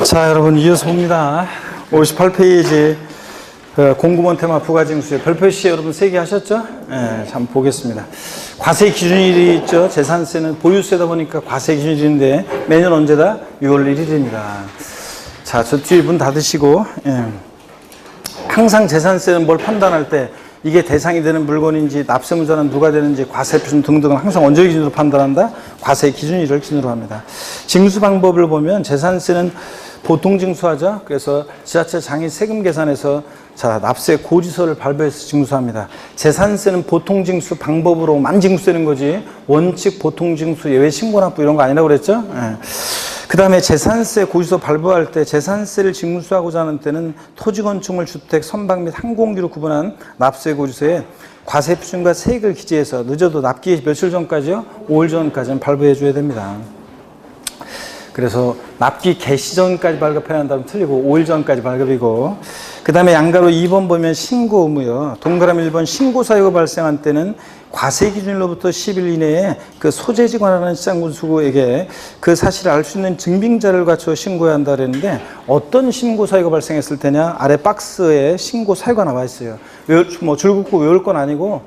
자, 여러분 이어서 봅니다. 58페이지 공구먼 테마 부가징수의 별표시 여러분 3개 하셨죠? 네, 참 보겠습니다. 과세 기준일이 있죠. 재산세는 보유세다 보니까 과세 기준일인데 매년 언제다? 6월 1일입니다. 자, 저 뒤에 문 닫으시고 항상 재산세는 뭘 판단할 때 이게 대상이 되는 물건인지 납세무자는 누가 되는지 과세 표준 등등은 항상 언제 기준으로 판단한다? 과세 기준일을 기준으로 합니다. 징수 방법을 보면 재산세는 보통 징수하죠. 그래서 지자체 장이 세금 계산해서 자, 납세 고지서를 발부해서 징수합니다. 재산세는 보통 징수 방법으로만 징수되는 거지 원칙 보통 징수 예외 신고납부 이런 거 아니라고 그랬죠. 그 다음에 재산세 고지서 발부할 때 재산세를 징수하고자 하는 때는 토지 건축물 주택 선박 및 항공기로 구분한 납세 고지서에 과세 표준과 세액을 기재해서 늦어도 납기 며칠 전까지요? 5일 전까지는 발부해 줘야 됩니다. 그래서 납기 개시 전까지 발급해야 한다면 틀리고 5일 전까지 발급이고, 그 다음에 양가로 2번 보면 신고 의무요. 동그라미 1번 신고 사유가 발생한 때는 과세 기준일로부터 10일 이내에 그 소재지 관할하는 시장군수에게 그 사실을 알 수 있는 증빙자를 갖춰 신고해야 한다 그랬는데 어떤 신고 사유가 발생했을 때냐? 아래 박스에 신고 사유가 나와 있어요. 뭐 줄긋고 외울 건 아니고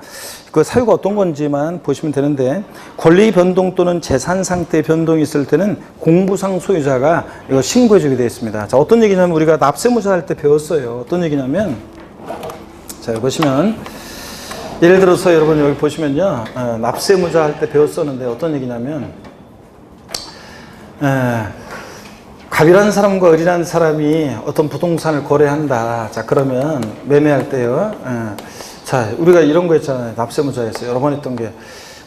그 사유가 어떤 건지만 보시면 되는데, 권리 변동 또는 재산 상태 변동이 있을 때는 공부상 소유자가 이거 신고해 주게 되어 있습니다. 자, 어떤 얘기냐면 우리가 납세무자 할 때 배웠어요. 어떤 얘기냐면, 자, 여기 보시면 예를 들어서 여러분 여기 보시면요, 납세무자 할 때 배웠었는데 어떤 얘기냐면, 갑이라는 사람과 을이라는 사람이 어떤 부동산을 거래한다. 자, 그러면 매매할 때요. 자, 우리가 이런 거 했잖아요. 납세무자에서 여러 번 했던 게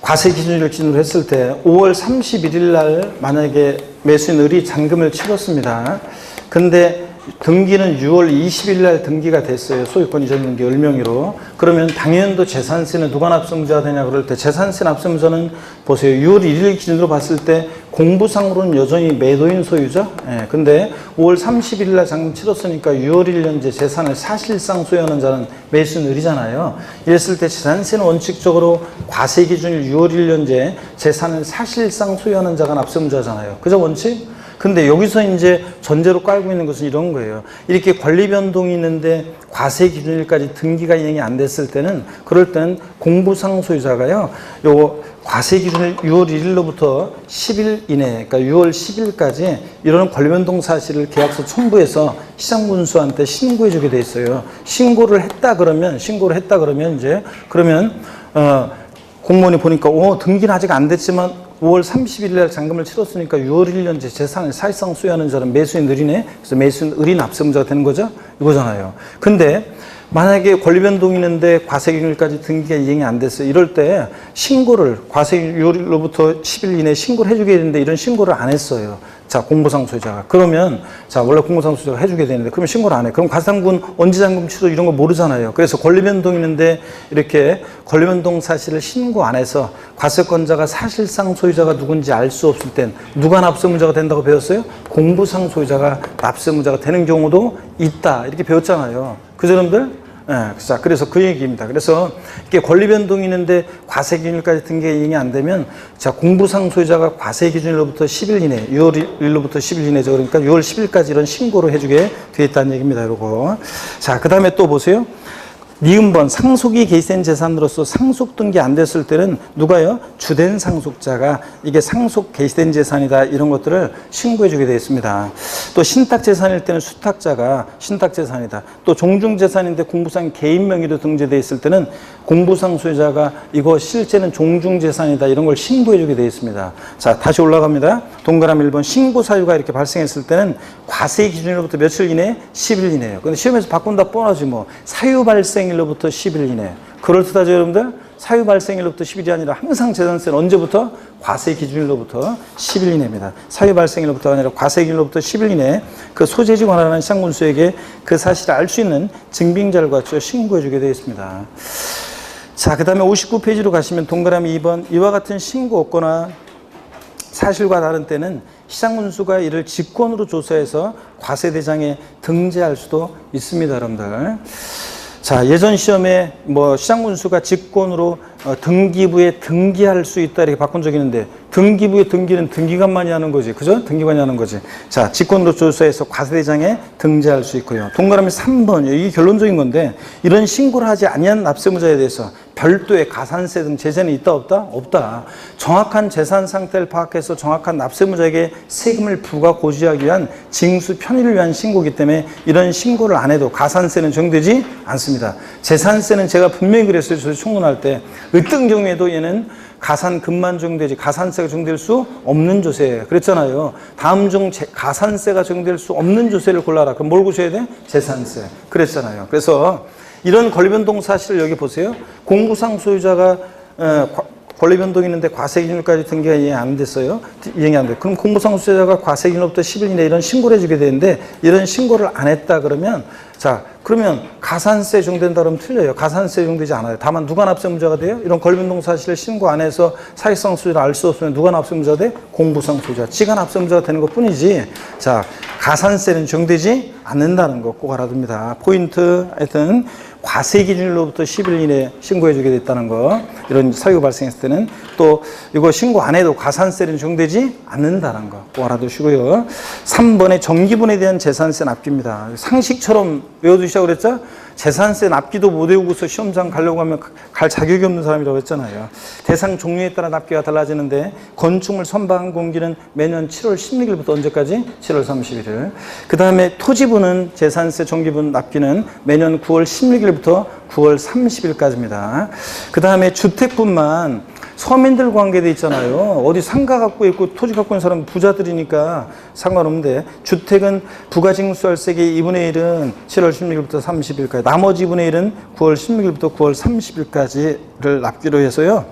과세 기준일을 기준으로 했을 때 5월 31일 날 만약에 매수인 을이 잔금을 치렀습니다. 근데 등기는 6월 20일 날 등기가 됐어요. 소유권 이전 등기 10명의로. 그러면 당연도 재산세는 누가 납세무자가 되냐 그럴 때 재산세 납세무자는 보세요. 6월 1일 기준으로 봤을 때 공부상으로는 여전히 매도인 소유죠. 예, 근데 5월 30일 날 잔금 치렀으니까 6월 1일 현재 재산을 사실상 소유하는 자는 매수인 을이잖아요. 이랬을 때 재산세는 원칙적으로 과세 기준일 6월 1일 현재 재산을 사실상 소유하는 자가 납세무자잖아요. 그죠, 원칙? 근데 여기서 이제 전제로 깔고 있는 것은 이런 거예요. 이렇게 권리 변동이 있는데 과세 기준일까지 등기가 이행이 안 됐을 때는, 그럴 때는 공부상 소유자가요, 요 과세 기준일 6월 1일로부터 10일 이내, 그러니까 6월 10일까지 이런 권리 변동 사실을 계약서 첨부해서 시장군수한테 신고해 주게 돼 있어요. 신고를 했다 그러면 이제, 그러면, 공무원이 보니까, 등기는 아직 안 됐지만 5월 30일 날 잔금을 치렀으니까 6월 1일 현재 재산을 사실상 소유하는 자는 매수인 을이네. 그래서 매수인 을이 납세무자가 되는 거죠. 이거잖아요. 근데 만약에 권리 변동이 있는데 과세 기준일까지 등기가 이행이 안 됐어요. 이럴 때 신고를 과세 6월로부터 10일 이내에 신고를 해주게 되는데 이런 신고를 안 했어요. 자, 공부상 소유자가. 그러면, 자, 원래 공부상 소유자가 해주게 되는데, 그러면 신고를 안 해. 그럼 과세상군 언제 잔금 취소 이런 거 모르잖아요. 그래서 권리 변동이 있는데 이렇게 권리 변동 사실을 신고 안 해서 과세권자가 사실상 소유자가 누군지 알 수 없을 땐 누가 납세무자가 된다고 배웠어요? 공부상 소유자가 납세무자가 되는 경우도 있다. 이렇게 배웠잖아요. 그죠, 여러분들? 자, 그래서 그 얘기입니다. 그래서 이렇게 권리 변동이 있는데 과세 기준일까지 등기가 이행이 안 되면, 자, 공부상 소유자가 과세 기준일로부터 10일 이내, 6월 1일로부터 10일 이내죠. 그러니까 6월 10일까지 이런 신고를 해주게 되어 있다는 얘기입니다. 이러고. 자, 그 다음에 또 보세요. 니은번 상속이 개시된 재산으로서 상속 등기 안 됐을 때는 누가요? 주된 상속자가 이게 상속 개시된 재산이다 이런 것들을 신고해 주게 되어 있습니다. 또 신탁 재산일 때는 수탁자가 신탁 재산이다. 또 종중 재산인데 공부상 개인 명의로 등재되어 있을 때는 공부상 소유자가 이거 실제는 종중 재산이다 이런 걸 신고해 주게 되어 있습니다. 자, 다시 올라갑니다. 동그라미 1번 신고 사유가 이렇게 발생했을 때는 과세 기준일로부터 며칠 이내? 10일 이내예요. 근데 시험에서 바꾼다 뻔하지 뭐. 사유 발생일로부터 10일 이내. 그럴듯하죠, 여러분들? 사유 발생일로부터 10일이 아니라 항상 재산세는 언제부터? 과세 기준일로부터 10일 이내입니다. 사유 발생일로부터가 아니라 과세 기준일로부터 10일 이내 그 소재지 관할하는 시장군수에게 그 사실을 알 수 있는 증빙자를 갖춰 신고해 주게 되어 있습니다. 자, 그 다음에 59페이지로 가시면 동그라미 2번 이와 같은 신고 없거나 사실과 다른 때는 시장군수가 이를 직권으로 조사해서 과세대장에 등재할 수도 있습니다, 여러분들. 자, 예전 시험에 뭐 시장군수가 직권으로 등기부에 등기할 수 있다 이렇게 바꾼 적이 있는데 등기부의 등기는 등기관만이 하는 거지. 그죠? 등기관이 하는 거지. 자, 직권도조서에서 과세대장에 등재할 수 있고요. 동그라미 3번. 이게 결론적인 건데 이런 신고를 하지 아니한 납세무자에 대해서 별도의 가산세 등 제재는 있다 없다? 없다. 정확한 재산 상태를 파악해서 정확한 납세무자에게 세금을 부과 고지하기 위한 징수 편의를 위한 신고이기 때문에 이런 신고를 안 해도 가산세는 적용되지 않습니다. 재산세는 제가 분명히 그랬어요. 저희 총론할 때 어떤 경우에도 얘는 가산금만 적용되지 가산세가 적용될 수 없는 조세 그랬잖아요. 다음 중 가산세가 적용될 수 없는 조세를 골라라. 그럼 뭘 고셔야 돼? 재산세 그랬잖아요. 그래서 이런 권리변동 사실을 여기 보세요. 공구상 소유자가 권리변동이 있는데 과세기준일까지 등기가 이행이 안 됐어요. 이행이 안 돼. 그럼 공구상 소유자가 과세기준일부터 10일 이내 이런 신고를 해주게 되는데 이런 신고를 안 했다 그러면 자 그러면 가산세 적용된다 그러면 틀려요. 가산세 적용되지 않아요. 다만 누가 납세무자가 돼요? 이런 권리변동 사실을 신고 안 해서 사익상 소유를 알 수 없으면 누가 납세무자가 돼? 공구상 소유자. 지가 납세무자가 되는 것 뿐이지. 자 가산세는 적용되지 않는다는 거 꼭 알아둡니다. 포인트 하여튼 과세기준일로부터 10일 이내 신고해주게 됐다는 거 이런 사유가 발생했을 때는 또 이거 신고 안 해도 가산세는 적용되지 않는다는 거 꼭 알아두시고요. 3번에 정기분에 대한 재산세 납기입니다. 상식처럼 외워두시라고 그랬죠? 재산세 납기도 못 외우고서 시험장 가려고 하면 갈 자격이 없는 사람이라고 했잖아요. 대상 종류에 따라 납기가 달라지는데 건축물 선박 공기는 매년 7월 16일부터 언제까지? 7월 31일. 그 다음에 토지분은 재산세 정기분 납기는 매년 9월 16일부터 9월 30일까지입니다. 그 다음에 주택분만 서민들 관계돼 있잖아요. 어디 상가 갖고 있고 토지 갖고 있는 사람은 부자들이니까 상관없는데 주택은 부가징수월세기 2분의 1은 7월 16일부터 30일까지 나머지 2분의 1은 9월 16일부터 9월 30일까지를 납기로 해서요.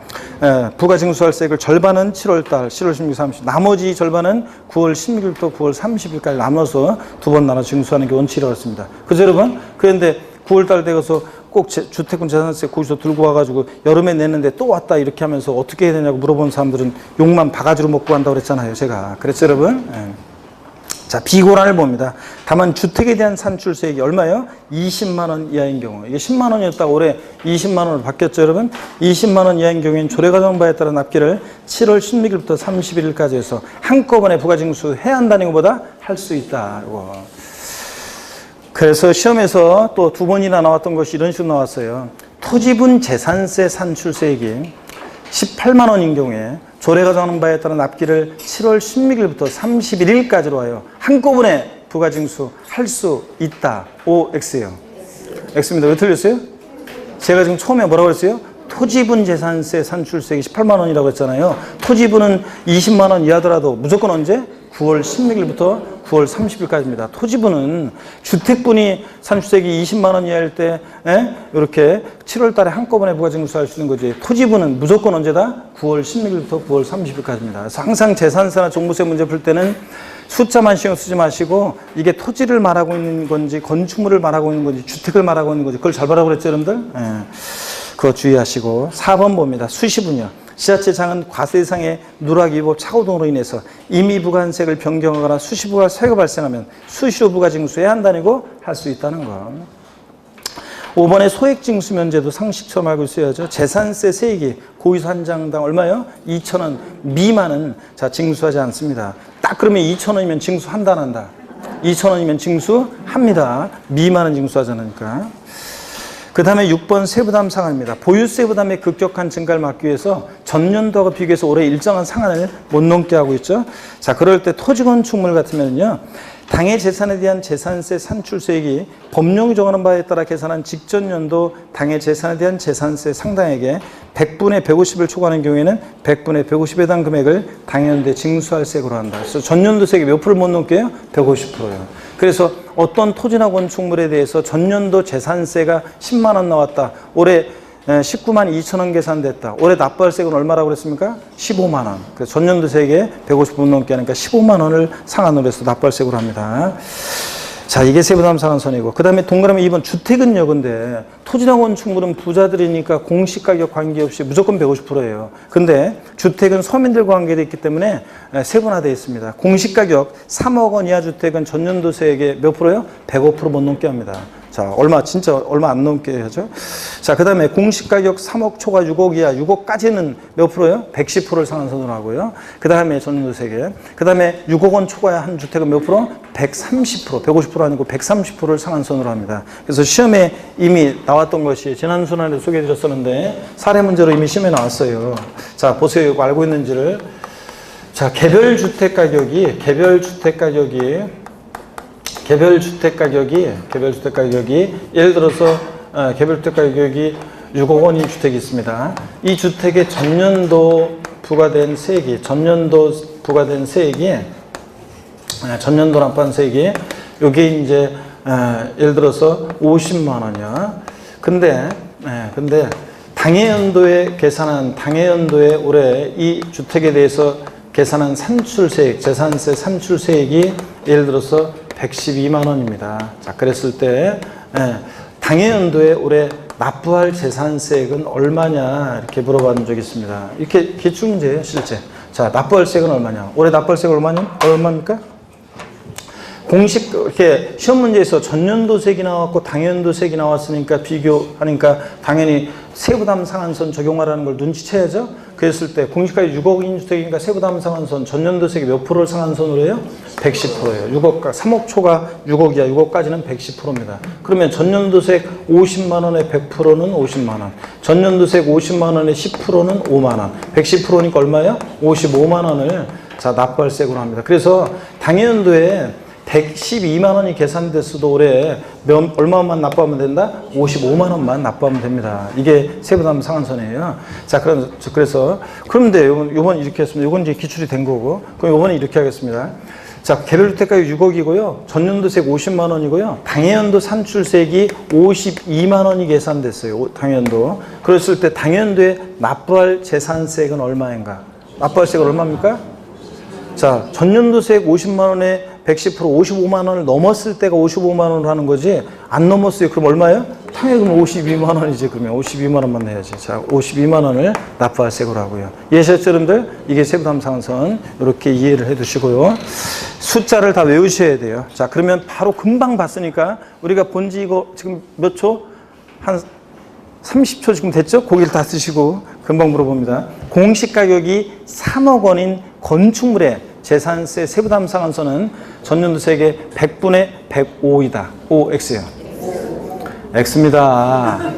부가징수월세를 절반은 7월달 7월 16일 30일 나머지 절반은 9월 16일부터 9월 30일까지 나눠서 두 번 나눠 징수하는 게 원칙이라고 했습니다. 그죠 여러분? 그런데 9월달 되어서 꼭 주택금 재산세 거기서 들고 와가지고 여름에 냈는데 또 왔다 이렇게 하면서 어떻게 해야 되냐고 물어본 사람들은 욕만 바가지로 먹고 간다고 그랬잖아요. 제가. 그랬죠 여러분? 자 비고란을 봅니다. 다만 주택에 대한 산출세액이 얼마예요? 20만 원 이하인 경우. 이게 10만 원이었다가 올해 20만 원으로 바뀌었죠 여러분? 20만 원 이하인 경우에는 조례가정바에 따른 납기를 7월 16일부터 31일까지 해서 한꺼번에 부가징수 해야 한다는 것보다 할 수 있다. 이거. 그래서 시험에서 또 두 번이나 나왔던 것이 이런 식으로 나왔어요. 토지분 재산세 산출세액이 18만 원인 경우에 조례가 정하는 바에 따른 납기를 7월 16일부터 31일까지로 하여 한꺼번에 부가징수 할 수 있다. OX예요. X입니다. 왜 틀렸어요? 제가 지금 처음에 뭐라고 그랬어요? 토지분 재산세 산출세액이 18만 원이라고 했잖아요. 토지분은 20만 원 이하더라도 무조건 언제? 9월 16일부터 9월 30일까지입니다. 토지분은 주택분이 산출세액이 20만 원 이하일 때 이렇게 7월 달에 한꺼번에 부가징수할 수 있는 거지. 토지분은 무조건 언제다? 9월 16일부터 9월 30일까지입니다. 그래서 항상 재산세나 종부세 문제 풀 때는 숫자만 신경 쓰지 마시고 이게 토지를 말하고 있는 건지 건축물을 말하고 있는 건지 주택을 말하고 있는 건지 그걸 잘 보라고 그랬죠 여러분들? 그거 주의하시고 4번 봅니다. 수시분요. 지자체장은 과세상의 누락위법 착오 등으로 인해서 임의부관세를 변경하거나 수시부가 사유가 발생하면 수시로 부가징수해야 한다고 할 수 있다는 거. 5번에 소액징수 면제도 상식처럼 알고 있어야죠. 재산세 세액이 고의소 한 장당 얼마요? 2,000원 미만은 자 징수하지 않습니다. 딱 그러면 2,000원이면 징수한다 안 한다? 2,000원이면 징수합니다. 미만은 징수하지 않으니까. 그 다음에 6번 세부담 상한입니다. 보유세 부담의 급격한 증가를 막기 위해서 전년도하고 비교해서 올해 일정한 상한을 못 넘게 하고 있죠. 자, 그럴 때 토지건축물 같으면요. 당해 재산에 대한 재산세 산출세액이 법령이 정하는 바에 따라 계산한 직전 연도 당해 재산에 대한 재산세 상당액의 100분의 150을 초과하는 경우에는 100분의 150에 해당 금액을 당해연도에 징수할 세액으로 한다. 그래서 전년도 세액이 몇 프로 못 넘게요? 150%예요. 그래서 어떤 토지나 건축물에 대해서 전년도 재산세가 10만 원 나왔다. 올해 19만 2천 원 계산됐다. 올해 납부할 세액은 얼마라고 그랬습니까? 15만 원. 그래서 전년도 세액에 150분 넘게 하니까 15만 원을 상한으로 해서 납부할 세액으로 합니다. 자, 이게 세부담 상한선이고. 그 다음에 동그라미 2번 주택은요. 근데 토지나 건축물은 부자들이니까 공시가격 관계없이 무조건 150%예요. 근데 주택은 서민들과 관계되어 있기 때문에 세분화되어 있습니다. 공시가격 3억 원 이하 주택은 전년도 세액의 몇 프로요? 105% 못 넘게 합니다. 자, 진짜 얼마 안 넘게 하죠. 자, 그 다음에 공시가격 3억 초과 6억이야. 6억까지는 몇 프로요? 110%를 상한선으로 하고요. 그 다음에 전년도세계. 그 다음에 6억 원 초과야 한 주택은 몇 프로? 130%, 150% 아니고 130%를 상한선으로 합니다. 그래서 시험에 이미 나왔던 것이 지난 순환에 소개해 드렸었는데 사례 문제로 이미 시험에 나왔어요. 자, 보세요. 이거 알고 있는지를. 자, 개별 주택 가격이 예를 들어서 개별 주택 가격이 6억 원인 주택이 있습니다. 이 주택의 전년도 부과된 세액이 전년도 납부한 세액이 요게 이제 예를 들어서 50만 원이야. 근데 당해연도에 올해 이 주택에 대해서 계산한 산출세액, 재산세 산출세액이 예를 들어서 112만 원입니다. 자, 그랬을 때 당해연도에 올해 납부할 재산세액은 얼마냐 이렇게 물어본 적이 있습니다. 이렇게 기출문제예요, 실제. 자, 납부할 세액은 얼마냐? 올해 납부할 세액은 얼마입니까? 공식 이렇게 시험 문제에서 전년도세액이 나왔고 당연도세액이 나왔으니까 비교하니까 당연히 세부담 상한선 적용하라는 걸 눈치채야죠. 그랬을 때 공시가격 6억인 주택이니까 세부담 상한선 전년도세액이 몇 프로를 상한선으로 해요? 110%예요. 3억 초과 6억이야. 6억까지는 110%입니다. 그러면 전년도세액 50만 원에 100%는 50만 원. 전년도세액 50만 원에 10%는 5만 원. 110%니까 얼마예요? 55만 원을 자, 납부할 세액으로 합니다. 그래서 당연도에 112만 원이 계산됐어도 올해 얼마만 납부하면 된다? 55만 원만 납부하면 됩니다. 이게 세부담 상한선이에요. 자, 그래서 그런데 요번 이렇게 했습니다. 요건 이제 기출이 된 거고. 그럼 요번에 이렇게 하겠습니다. 자, 개별주택가격 6억이고요. 전년도세액 50만 원이고요. 당해연도 산출세액이 52만 원이 계산됐어요. 당해연도. 그랬을 때 당해연도에 납부할 재산세액은 얼마인가? 납부할 세액은 얼마입니까? 자, 전년도세액 50만 원에 110% 55만 원을 넘었을 때가 55만 원으로 하는 거지 안 넘었어요. 그럼 얼마예요? 당연히 52만 원이지. 그러면 52만 원만 내야지. 자, 52만 원을 납부할 세액으로 하고요. 이해하셨죠, 여러분들? 이게 세부담 상한선 이렇게 이해를 해두시고요. 숫자를 다 외우셔야 돼요. 자, 그러면 바로 금방 봤으니까 우리가 본지 이거 지금 몇 초? 한 30초 지금 됐죠? 고기를 다 쓰시고 금방 물어봅니다. 공시가격이 3억 원인 건축물의 재산세 세부담 상한선은 전년도세액의 100분의 105이다. OX요. X입니다.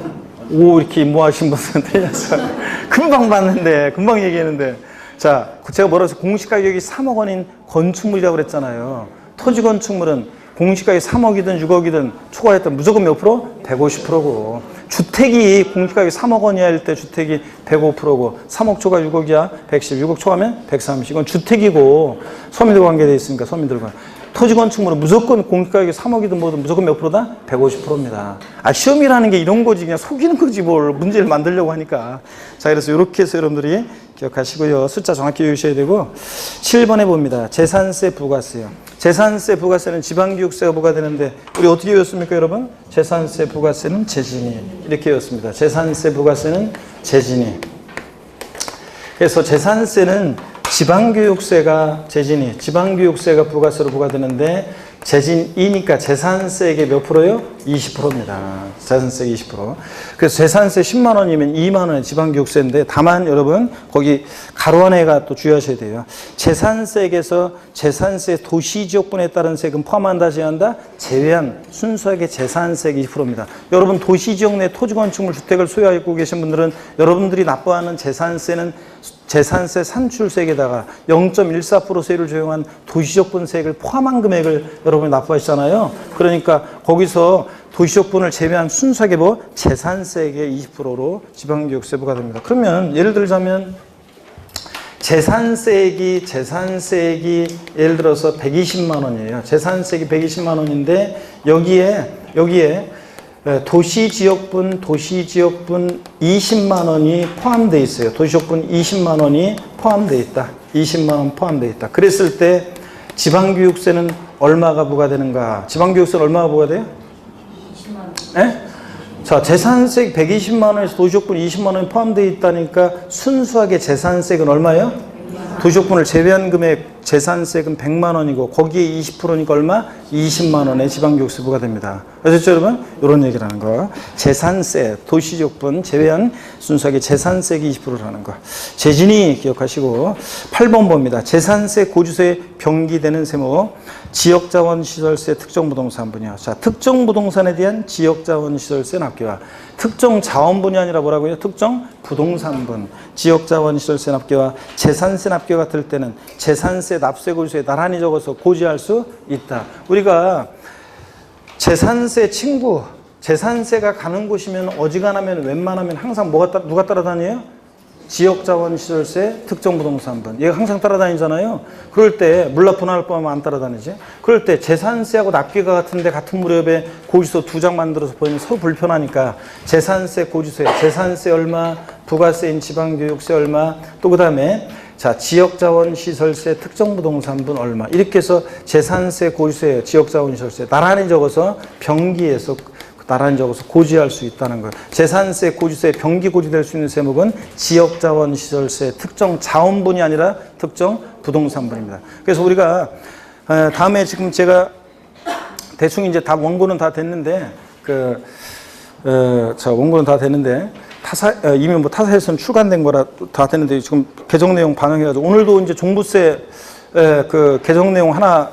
오, 이렇게 임모하신 분들은 틀렸어요. 금방 봤는데, 금방 얘기했는데. 자, 제가 뭐라고 해서 공시가격이 3억 원인 건축물이라고 그랬잖아요. 토지 건축물은 공시가격이 3억이든 6억이든 초과했던 무조건 몇 프로? 150%고. 주택이 공시가격이 3억 원이야 할 때 주택이 105%고 3억 초과 6억이야 110, 6억 초과면 130. 이건 주택이고 서민들 관계되어 있으니까 서민들과. 토지 건축물은 무조건 공시가격이 3억이든 뭐든 무조건 몇 프로다? 150%입니다. 아, 시험이라는 게 이런 거지. 그냥 속이는 거지 뭘 문제를 만들려고 하니까. 자, 그래서 이렇게 해서 여러분들이 기억하시고요. 숫자 정확히 외우셔야 되고 7번에 봅니다. 재산세 부가세요. 재산세 부가세는 지방교육세가 부과되는데 우리 어떻게 외웠습니까, 여러분? 재산세 부가세는 재진이 이렇게 외웠습니다. 재산세 부가세는 재진이. 그래서 재산세는 지방교육세가 재진이, 지방교육세가 부가세로 부과되는데 재진이니까 재산세액의 몇 프로요? 20%입니다. 재산세액 20%. 그래서 재산세 10만 원이면 2만 원의 지방교육세인데 다만 여러분 거기 가로 안에가 또 주의하셔야 돼요. 재산세액에서 재산세 도시지역분에 따른 세금 포함한다 제한다? 제외한 순수하게 재산세액 20%입니다. 여러분 도시지역 내 토지건축물 주택을 소유하고 계신 분들은 여러분들이 납부하는 재산세는 재산세 산출세액에다가 0.14% 세율을 적용한 도시적분 세액을 포함한 금액을 여러분이 납부하시잖아요. 그러니까 거기서 도시적분을 제외한 순수하게 뭐 재산세액의 20%로 지방교육세 부과됩니다. 그러면 예를 들자면 재산세액이 예를 들어서 120만 원이에요. 재산세액이 120만 원인데 여기에 도시지역분 20만 원이 포함되어 있어요. 도시지역분 20만 원이 포함되어 있다. 20만 원 포함되어 있다. 그랬을 때 지방교육세는 얼마가 부과되는가? 지방교육세는 얼마가 부과돼요? 20만 원. 네? 자, 재산세액 120만 원에서 도시지역분 20만 원이 포함되어 있다니까 순수하게 재산세액은 얼마예요? 도시역분을 제외한 금액 재산세금 100만 원이고 거기에 20%니까 얼마? 20만 원의 지방교육세 부과됩니다. 아셨죠 여러분? 이런 얘기를 하는 거. 재산세, 도시지역분 제외한 순수하게 재산세가 20%라는 거. 재진이 기억하시고 8번 봅니다. 재산세 고지서에 병기되는 세목 지역자원시설세 특정부동산 분야. 자, 특정부동산에 대한 지역자원시설세 납기와 특정 자원분이 아니라 뭐라고요? 특정 부동산분, 지역자원시설세 납기와 재산세 납기가 될 때는 재산세 납세 고지서에 나란히 적어서 고지할 수 있다. 우리가 재산세 친구, 재산세가 가는 곳이면 어지간하면 웬만하면 항상 누가 따라다녀요? 지역자원시설세 특정부동산분. 얘가 항상 따라다니잖아요. 그럴 때 물납분할 뻔하면 안 따라다니지. 그럴 때 재산세하고 납기가 같은데 같은 무렵에 고지서 2장 만들어서 보이면 서로 불편하니까 재산세 고지서에 재산세 얼마, 부가세인 지방교육세 얼마, 또 그 다음에 자, 지역자원시설세 특정부동산분 얼마 이렇게 해서 재산세 고지서에 지역자원시설세 나란히 적어서 병기해서 나란히 적어서 고지할 수 있다는 거예요. 재산세 고지서에 병기 고지될 수 있는 세목은 지역자원시설세 특정 자원분이 아니라 특정 부동산분입니다. 그래서 우리가 다음에 지금 제가 대충 이제 다 원고는 다 됐는데 원고는 다 됐는데 이미 뭐 타사에서는 출간된 거라 다 됐는데 지금 개정 내용 반영해가지고 오늘도 이제 종부세 그 개정 내용 하나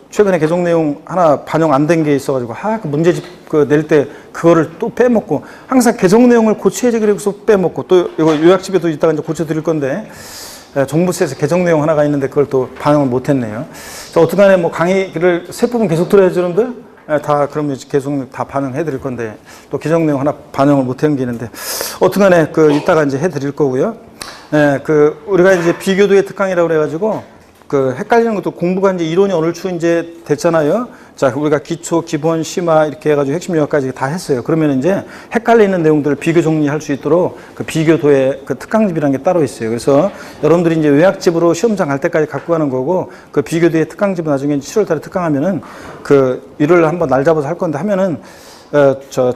최근에 개정 내용 하나 반영 안 된 게 있어가지고 그 문제집 낼 때 그거를 또 빼먹고 항상 개정 내용을 고쳐야지 그래서 빼먹고 또 이거 요약집에도 이따가 이제 고쳐드릴 건데 종부세에서 개정 내용 하나가 있는데 그걸 또 반영을 못했네요. 어떻게간에 뭐 강의를 세 부분 계속 들어야죠, 여러분들. 다 그러면 계속 다 반영해드릴 건데 또 개정 내용 하나 반영을 못한 게 있는데 어떻게간에 이따가 이제 해드릴 거고요. 우리가 이제 비교도의 특강이라고 그래가지고 헷갈리는 것도 공부가 이제 이론이 어느 주 이제 됐잖아요. 자, 우리가 기초, 기본, 심화 이렇게 해가지고 핵심 요약까지 다 했어요. 그러면 이제 헷갈리는 내용들을 비교 정리할 수 있도록 비교도의 특강집이라는 게 따로 있어요. 그래서 여러분들이 이제 요약집으로 시험장 갈 때까지 갖고 가는 거고 비교도의 특강집은 나중에 7월 달에 특강하면은 일요일 한번 날 잡아서 할 건데 하면은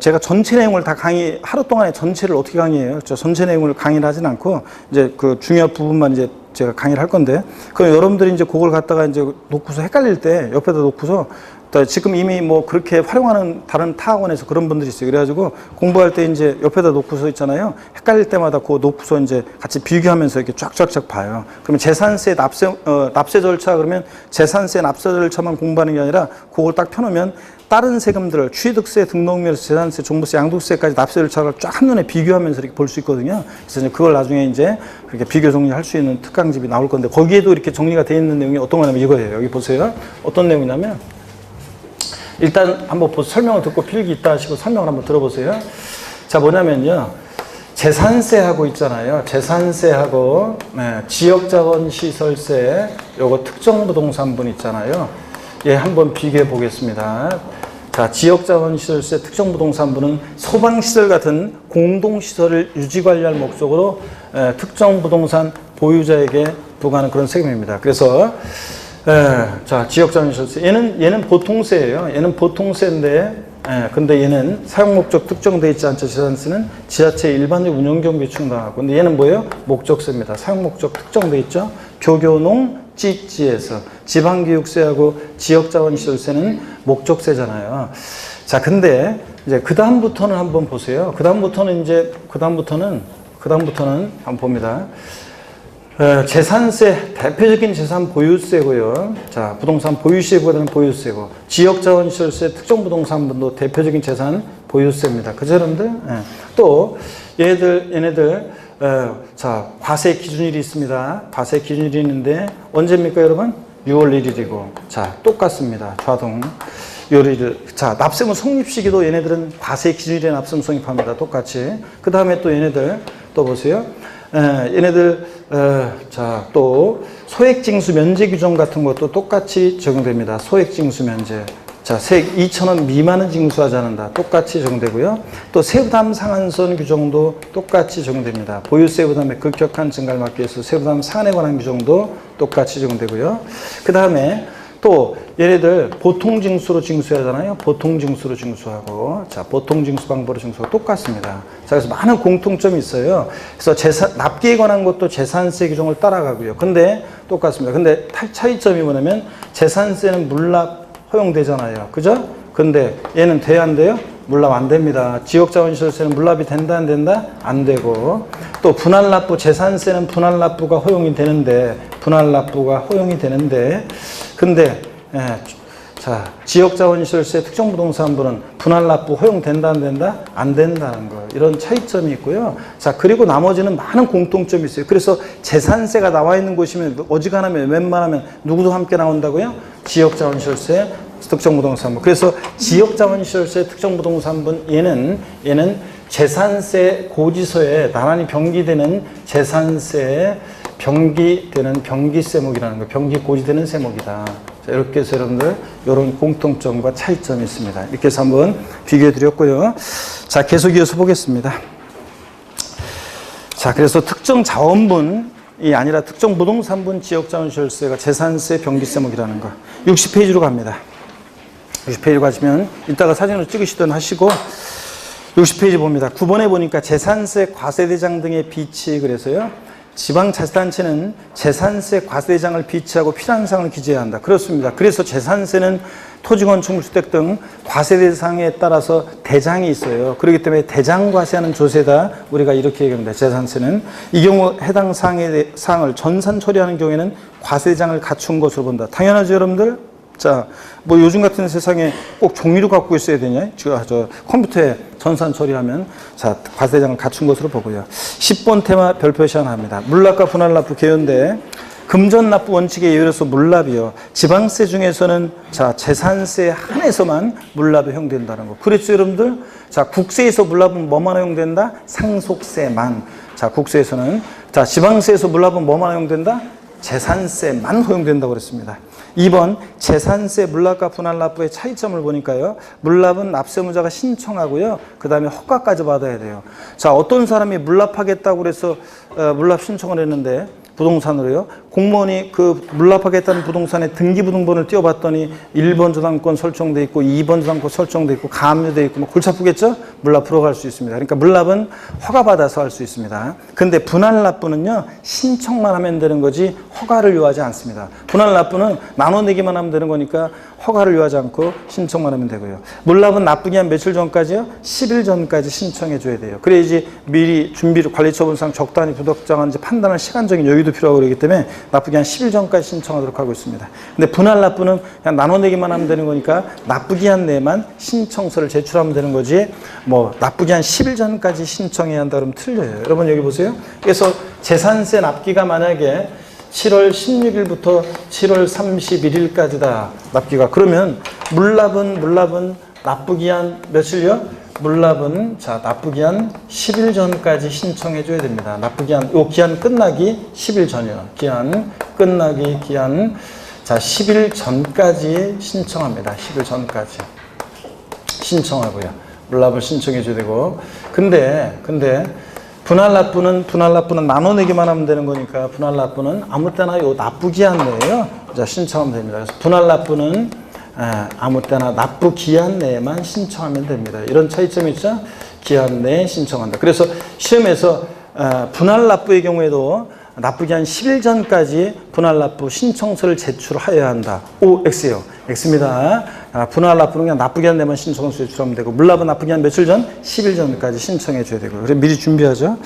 제가 전체 내용을 다 하루 동안에 전체를 어떻게 강의해요? 전체 내용을 강의를 하진 않고, 이제 중요한 부분만 이제 제가 강의를 할 건데, 그럼 여러분들이 이제 그걸 갖다가 이제 놓고서 헷갈릴 때 옆에다 놓고서 지금 이미 뭐 그렇게 활용하는 다른 타 학원에서 그런 분들이 있어요. 그래가지고 공부할 때 이제 옆에다 놓고서 있잖아요. 헷갈릴 때마다 그거 놓고서 이제 같이 비교하면서 이렇게 쫙쫙쫙 봐요. 그러면 재산세 납세 절차 그러면 재산세 납세 절차만 공부하는 게 아니라 그걸 딱 펴놓으면 다른 세금들을 취득세, 등록명세, 재산세, 종부세, 양도세까지 납세 절차를 쫙 한눈에 비교하면서 이렇게 볼 수 있거든요. 그래서 이제 그걸 나중에 이제 그렇게 비교 정리할 수 있는 특강집이 나올 건데 거기에도 이렇게 정리가 되어 있는 내용이 어떤 거냐면 이거예요. 여기 보세요. 어떤 내용이냐면 일단 한번 설명을 듣고 필기 있다 하시고 설명을 한번 들어보세요. 자, 뭐냐면요. 재산세하고 있잖아요. 재산세하고 지역자원시설세 요거 특정부동산분 있잖아요. 예, 한번 비교해 보겠습니다. 자, 지역자원시설세 특정부동산분은 소방시설 같은 공동시설을 유지관리할 목적으로 특정부동산 보유자에게 부과하는 그런 세금입니다. 그래서 자, 지역자원시설세 얘는 보통세예요. 얘는 보통세인데 근데 얘는 사용목적 특정되어 있지 않죠. 재산세는 지자체의 일반적 운영경비에 충당하고 근데 얘는 뭐예요? 목적세입니다. 사용목적 특정되어 있죠. 교교농 찌찌에서 지방교육세하고 지역자원시설세는 목적세잖아요. 자, 근데 이제 그 다음부터는 한번 보세요. 그 다음부터는 한번 봅니다. 재산세, 대표적인 재산 보유세고요. 자, 부동산 보유시보다는 보유세고, 지역자원시설세, 특정부동산분도 대표적인 재산 보유세입니다. 그죠, 여러분들? 또 얘네들 자, 과세 기준일이 있습니다. 과세 기준일이 있는데 언제입니까, 여러분? 6월 1일이고, 자, 똑같습니다. 좌동. 요리를. 자, 납세무 성립시기도 얘네들은 과세 기준일에 납세무 성립합니다. 똑같이. 그 다음에 또 얘네들, 또 보세요. 얘네들, 자, 또 소액징수 면제 규정 같은 것도 똑같이 적용됩니다. 소액징수 면제. 자, 세액 2,000원 미만은 징수하지 않는다. 똑같이 적용되고요. 또 세부담 상한선 규정도 똑같이 적용됩니다. 보유세 부담의 급격한 증가를 막기 위해서 세부담 상한에 관한 규정도 똑같이 적용되고요. 그 다음에 또 얘네들 보통징수로 징수하잖아요. 보통징수로 징수하고, 자, 보통징수 방법으로 징수하고 똑같습니다. 자, 그래서 많은 공통점이 있어요. 그래서 납기에 관한 것도 재산세 규정을 따라가고요. 근데 똑같습니다. 근데 차이점이 뭐냐면 재산세는 물납 허용되잖아요. 그죠? 근데 얘는 돼야 안 돼요? 물납 안 됩니다. 지역자원시설세는 물납이 된다 안 된다? 안 되고, 또 분할납부 재산세는 분할납부가 허용이 되는데 근데 자, 지역자원시설세 특정부동산부는 분할납부 허용된다 안 된다? 안 된다는 거. 이런 차이점이 있고요. 자, 그리고 나머지는 많은 공통점이 있어요. 그래서 재산세가 나와 있는 곳이면 어지간하면 웬만하면 누구도 함께 나온다고요? 지역자원시설세 특정부동산부. 그래서 지역자원시설세 특정부동산부는 얘는 재산세 고지서에 나란히 병기되는 재산세 병기되는 병기세목이라는 거, 병기 고지되는 세목이다. 자, 이렇게 해서 여러분들 이런 공통점과 차이점이 있습니다. 이렇게 해서 한번 비교해 드렸고요. 자, 계속 이어서 보겠습니다. 자, 그래서 특정 자원분이 아니라 특정 부동산분 지역자원시설세가 재산세 병기세목이라는 거. 60페이지로 갑니다. 60페이지 가시면 이따가 사진으로 찍으시든 하시고 60페이지 봅니다. 9번에 보니까 재산세 과세대장 등의 비치 그래서요. 지방자치단체는 재산세 과세대장을 비치하고 필요한 사항을 기재해야 한다. 그렇습니다. 그래서 재산세는 토지건축물 주택 등 과세대상에 따라서 대장이 있어요. 그렇기 때문에 대장 과세하는 조세다. 우리가 이렇게 얘기합니다. 재산세는 이 경우 해당 사항을 전산 처리하는 경우에는 과세대장을 갖춘 것으로 본다. 당연하죠, 여러분들? 자, 뭐 요즘 같은 세상에 꼭 종이로 갖고 있어야 되냐? 저 컴퓨터에 전산 처리하면 자, 과세대장을 갖춘 것으로 보고요. 10번 테마 별표 시한합니다. 물납과 분할납부 개요인데 금전납부 원칙에 예외로서 물납이요. 지방세 중에서는 자, 재산세 한에서만 물납이 허용된다는 거. 그렇죠, 여러분들? 자, 국세에서 물납은 뭐만 허용된다? 상속세만. 자, 국세에서는 자, 지방세에서 물납은 뭐만 허용된다? 재산세만 허용된다고 그랬습니다. 2번 재산세 물납과 분할납부의 차이점을 보니까요. 물납은 납세무자가 신청하고요. 그 다음에 허가까지 받아야 돼요. 자, 어떤 사람이 물납하겠다고 그래서 물납 신청을 했는데 부동산으로요. 공무원이 그 물납하겠다는 부동산의 등기부등본을 띄워봤더니 1번 저당권 설정돼 있고 2번 저당권 설정돼 있고 가압류돼 있고 뭐 골치 아프겠죠? 물납 불허할 수 있습니다. 그러니까 물납은 허가받아서 할 수 있습니다. 근데 분할납부는요. 신청만 하면 되는 거지 허가를 요하지 않습니다. 분할납부는 나눠내기만 하면 되는 거니까 허가를 요하지 않고 신청만 하면 되고요. 물납은 납부기 한 며칠 전까지요? 10일 전까지 신청해 줘야 돼요. 그래야지 미리 준비를 관리처분상 적당히 부적정한지 판단할 시간적인 여유도 필요하고 그러기 때문에 납부기 한 10일 전까지 신청하도록 하고 있습니다. 근데 분할납부는 그냥 나눠내기만 하면 되는 거니까 납부기한 내만 신청서를 제출하면 되는 거지 뭐 납부기 한 10일 전까지 신청해야 한다 그러면 틀려요. 여러분 여기 보세요. 그래서 재산세 납기가 만약에 7월 16일부터 7월 31일까지다. 납기가. 그러면 물납은 납부기한 며칠요? 물납은 자, 납부기한 10일 전까지 신청해 줘야 됩니다. 납부기한 요 기한 끝나기 10일 전이요. 기한 끝나기 기한 자, 10일 전까지 신청합니다. 10일 전까지 신청하고요. 물납을 신청해 줘야 되고. 근데 분할납부는 나눠내기만 하면 되는 거니까 분할납부는 아무 때나 요 납부기한 내에요. 자, 신청하면 됩니다. 그래서 분할납부는 아무 때나 납부 기한 내에만 신청하면 됩니다. 이런 차이점이 있죠? 기한 내에 신청한다. 그래서 시험에서 분할납부의 경우에도 납부기한 10일 전까지 분할납부 신청서를 제출하여야 한다. O, X예요. X입니다. 분할납부는 그냥 납부기한 내만 신청서 제출하면 되고 물납은 납부기한 며칠 전? 10일 전까지 신청해 줘야 되고 그래서 미리 준비하죠.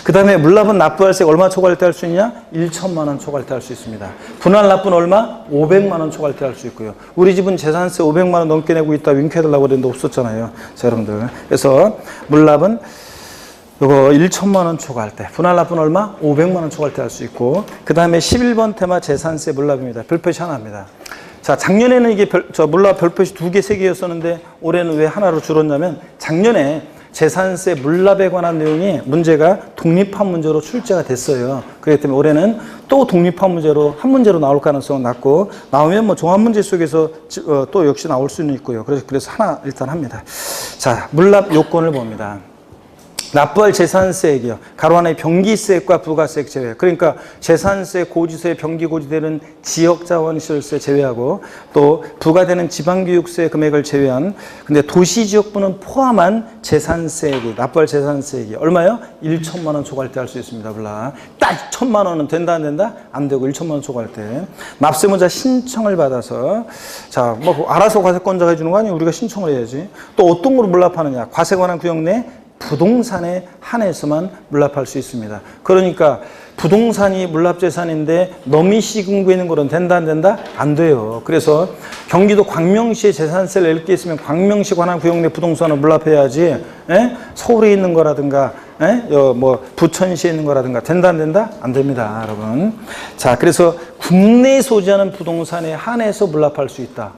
그 다음에 물납은 납부할세 얼마 초과할 때 할 수 있냐? 1천만 원 초과할 때 할 수 있습니다. 분할납부는 얼마? 500만 원 초과할 때 할 수 있고요. 우리 집은 재산세 500만 원 넘게 내고 있다 윙크해달라고 그랬는데 없었잖아요. 자, 여러분들. 그래서 물납은 요거 1천만 원 초과할 때, 분할납부는 얼마? 500만 원 초과할 때 할 수 있고, 그 다음에 11번 테마 재산세 물납입니다. 별표시 하나입니다. 자, 작년에는 이게 물납 별표시 2개, 3개였었는데, 올해는 왜 하나로 줄었냐면, 작년에 재산세 물납에 관한 내용이 문제가 독립한 문제로 출제가 됐어요. 그렇기 때문에 올해는 또 독립한 문제로, 한 문제로 나올 가능성은 낮고, 나오면 뭐 종합 문제 속에서 또 역시 나올 수는 있고요. 그래서 하나 일단 합니다. 자, 물납 요건을 봅니다. 납부할 재산세액이요. 가로 안에 병기세액과 부가세액 제외. 그러니까 재산세, 고지세, 병기 고지되는 지역자원시설세 제외하고 또 부과되는 지방교육세 금액을 제외한 근데 도시지역부는 포함한 재산세액이 납부할 재산세액이 얼마요? 1천만 원 초과할 때 할 수 있습니다. 몰라. 딱 1천만 원은 된다 안 된다? 안 되고 1천만 원 초과할 때 납세문자 신청을 받아서 자, 뭐 알아서 과세권자가 해주는 거 아니에요? 우리가 신청을 해야지. 또 어떤 걸로 물납하느냐? 과세 관한 구역 내 부동산에 한해서만 물납할 수 있습니다. 그러니까 부동산이 물납재산인데 너미시군구에 있는 거는 된다 안 된다? 안 돼요. 그래서 경기도 광명시에 재산세를 낼 게 있으면 광명시 관한 구역 내 부동산을 물납해야지 서울에 있는 거라든가 뭐 부천시에 있는 거라든가 된다 안 된다? 안 됩니다, 여러분. 자, 그래서 국내에 소지하는 부동산에 한해서 물납할 수 있다.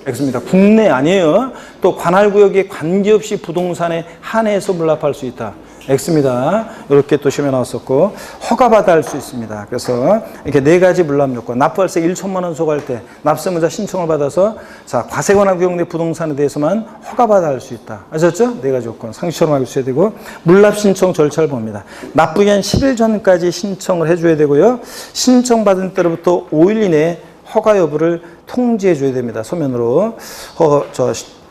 X입니다. 국내 아니에요. 또 관할구역에 관계없이 부동산에 한해서 물납할 수 있다. X입니다. 이렇게 또 시험에 나왔었고 허가받아 할 수 있습니다. 그래서 이렇게 네 가지 물납 요건 납부할세 1천만 원 소과할 때 납세문자 신청을 받아서 자 과세 관할 구역 내 부동산에 대해서만 허가받아 할 수 있다. 아셨죠? 네 가지 요건 상식처럼 알고 있어야 되고 물납 신청 절차를 봅니다. 납부기한 10일 전까지 신청을 해줘야 되고요. 신청받은 때로부터 5일 이내에 허가 여부를 통지해 줘야 됩니다. 서면으로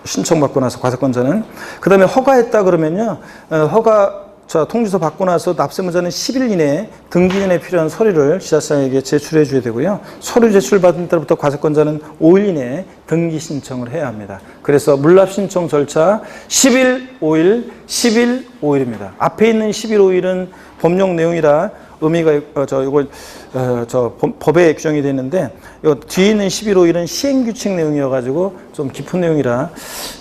신청받고 나서 과세권자는 그 다음에 허가했다 그러면요 통지서 받고 나서 납세문자는 10일 이내에 등기 전에 필요한 서류를 지자체에게 제출해 줘야 되고요. 서류 제출 받은 때부터 과세권자는 5일 이내에 등기 신청을 해야 합니다. 그래서 물납 신청 절차 10일 5일 10일 5일입니다. 앞에 있는 10일 5일은 법령 내용이라 의미가 법에 규정이 되어 있는데 요 뒤에 있는 11, 5일은 시행규칙 내용이어가지고 좀 깊은 내용이라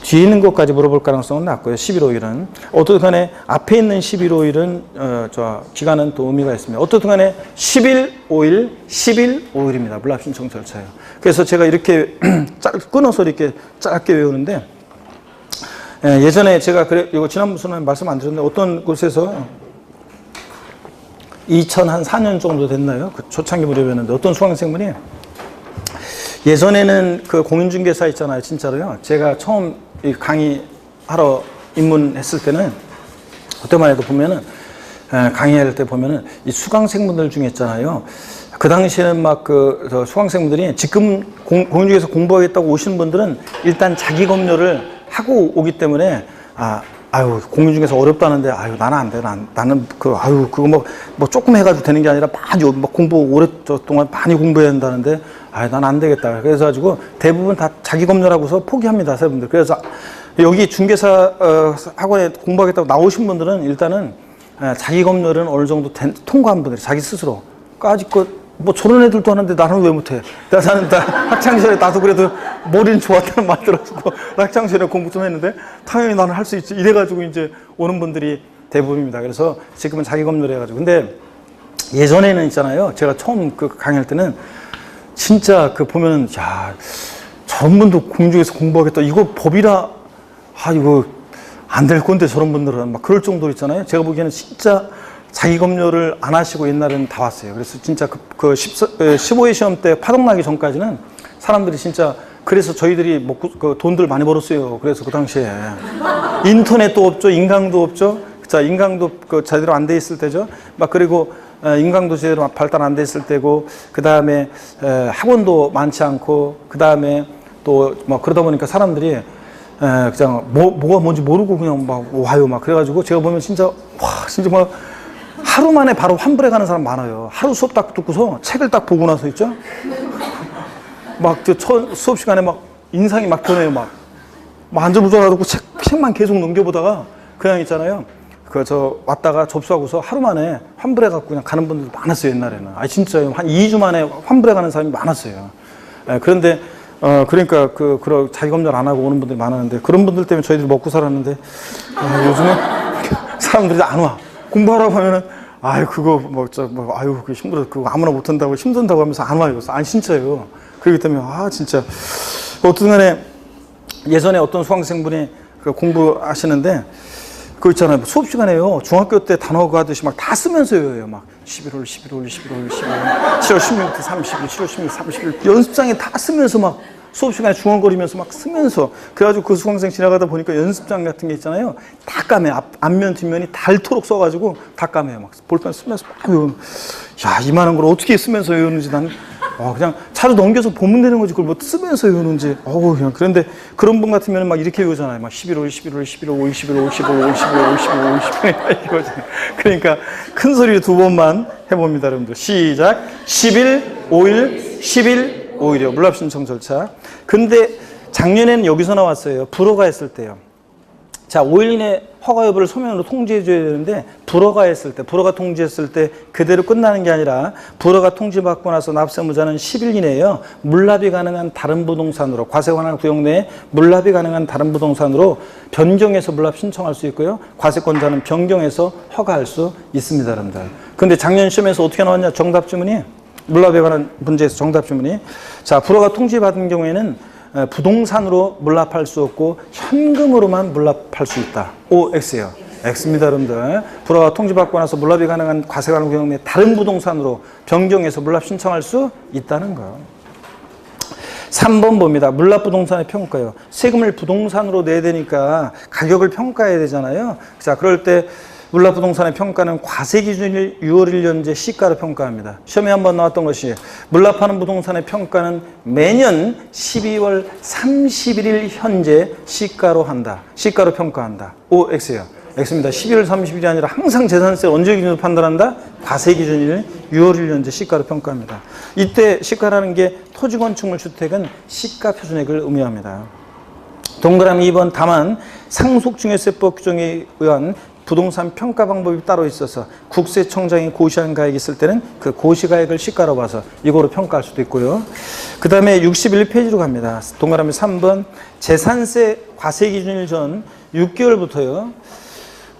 뒤에 있는 것까지 물어볼 가능성은 낮고요. 11, 5일은 어떻든 간에 앞에 있는 11, 5일은 기간은 또 의미가 있습니다. 어떻든 간에 10일, 5일, 10일, 5일입니다. 물납 신청 절차예요. 그래서 제가 이렇게 끊어서 이렇게 짧게 외우는데 예전에 제가 이거 지난번 수업에 말씀 안 드렸는데 어떤 곳에서 2004년 정도 됐나요? 그 초창기 무렵이었는데 어떤 수강생분이 예전에는 그 공인중개사 있잖아요. 진짜로요. 제가 처음 강의하러 입문했을 때는 그때만 해도 보면은 강의할 때 보면은 이 수강생분들 중에 있잖아요. 그 당시에는 막 수강생분들이 지금 공인중개사 공부하겠다고 오시는 분들은 일단 자기 검열을 하고 오기 때문에 공인중개사 어렵다는데, 나는 안 돼. 나는 그거 뭐 조금 해가지고 되는 게 아니라 많이, 공부 오랫동안 많이 공부해야 한다는데, 난 안 되겠다. 그래가지고 대부분 다 자기 검열하고서 포기합니다, 세분들. 그래서 여기 중개사 학원에 공부하겠다고 나오신 분들은 일단은 자기 검열은 어느 정도 통과한 분들이 자기 스스로. 아직 뭐 저런 애들도 하는데 나는 왜 못해? 나는 학창시절에 나도 그래도 머리는 좋았다는 말 들었고 학창시절에 공부 좀 했는데 당연히 나는 할 수 있지 이래가지고 이제 오는 분들이 대부분입니다. 그래서 지금은 자기 검열을 해가지고 근데 예전에는 있잖아요. 제가 처음 강의할 때는 진짜 보면은 저런 분도 공중에서 공부하겠다. 이거 법이라 이거 안 될 건데 저런 분들은 막 그럴 정도로 있잖아요. 제가 보기에는 진짜 자기 검열을 안 하시고 옛날에는 다 왔어요. 그래서 진짜 15회 시험 때 파동 나기 전까지는 사람들이 진짜 그래서 저희들이 돈들 많이 벌었어요. 그래서 그 당시에 인터넷도 없죠. 인강도 없죠. 자, 인강도 제대로 안 돼 있을 때죠. 막 그리고 인강도 제대로 발달 안 돼 있을 때고 그 다음에 학원도 많지 않고 그 다음에 또 막 그러다 보니까 사람들이 그냥 뭐가 뭔지 모르고 그냥 막 와요. 막 그래가지고 제가 보면 진짜 진짜 막 하루 만에 바로 환불해 가는 사람 많아요. 하루 수업 딱 듣고서 책을 딱 보고 나서 있죠? 막 수업 시간에 막 인상이 막 변해요. 막 앉아보자라고 책만 계속 넘겨보다가 그냥 있잖아요. 왔다가 접수하고서 하루 만에 환불해 갖고 그냥 가는 분들도 많았어요. 옛날에는. 진짜요. 한 2주 만에 환불해 가는 사람이 많았어요. 그런데 그러니까 자기 검열 안 하고 오는 분들이 많았는데 그런 분들 때문에 저희들이 먹고 살았는데 요즘은 사람들이 안 와. 공부하라고 하면은 그거 그거 힘들어. 그거 아무나 못한다고 힘든다고 하면서 안 와요. 진짜요. 그렇기 때문에 진짜 어떤 간에 예전에 어떤 수강생분이 공부하시는데 그거 있잖아요. 수업 시간에요. 중학교 때 단어 하듯이 막 다 쓰면서 외워요. 막 11월, 11월, 11월, 11월, 7월 16일, 30일, 7월 16일, 30일 연습장에 다 쓰면서 막 수업 시간에 중얼거리면서 막 쓰면서 그래가지고 그 수강생 지나가다 보니까 연습장 같은 게 있잖아요. 다 까매. 앞면 뒷면이 닳도록 써가지고 다 까매요. 막 볼펜 쓰면서 막 외우는. 야, 이만한 걸 어떻게 쓰면서 외우는지 난 그냥 차로 넘겨서 보면 되는 거지 그걸 뭐 쓰면서 외우는지 그냥 그런데 그런 분 같으면 막 이렇게 외우잖아요. 막 11월 11월 11월 5일 11월 5일 11월 5일 11월 5일 11월 5일 11월 이거지. 그러니까 큰 소리로 두 번만 해봅니다, 여러분들. 시작. 10일 5일 10일 5일이요. 물납 신청 절차. 근데 작년에는 여기서 나왔어요. 불허가 했을 때요. 자, 5일 이내 허가 여부를 서면으로 통지해 줘야 되는데 불허가 통지했을 때 그대로 끝나는 게 아니라 불허가 통지받고 나서 납세무자는 10일 이내에요. 물납이 가능한 다른 부동산으로 과세 관할 구역 내에 물납이 가능한 다른 부동산으로 변경해서 물납 신청할 수 있고요. 과세권자는 변경해서 허가할 수 있습니다, 여러분들. 근데 작년 시험에서 어떻게 나왔냐? 정답 지문이 물납에 관한 문제에서 정답 지문이 자, 불허가 통지받은 경우에는 부동산으로 물납할 수 없고 현금으로만 물납할 수 있다. O, X예요. X입니다, 여러분들. 불허가 통지받고 나서 물납이 가능한 과세관할 구역 내 다른 부동산으로 변경해서 물납 신청할 수 있다는 거예요. 3번 봅니다. 물납 부동산의 평가요. 세금을 부동산으로 내야 되니까 가격을 평가해야 되잖아요. 자, 그럴 때 물납 부동산의 평가는 과세 기준일 6월 1년제 시가로 평가합니다. 시험에 한번 나왔던 것이 물납하는 부동산의 평가는 매년 12월 31일 현재 시가로 한다. 시가로 평가한다. O, X예요. X입니다. 12월 30일이 아니라 항상 재산세를 언제 기준으로 판단한다? 과세 기준일 6월 1년제 시가로 평가합니다. 이때 시가라는 게 토지건축물 주택은 시가 표준액을 의미합니다. 동그라미 2번 다만 상속증여세법 규정에 의한 부동산 평가 방법이 따로 있어서 국세청장이 고시한 가액이 있을 때는 그 고시가액을 시가로 봐서 이거로 평가할 수도 있고요. 그 다음에 61페이지로 갑니다. 동그라미 3번 재산세 과세기준일 전 6개월부터요.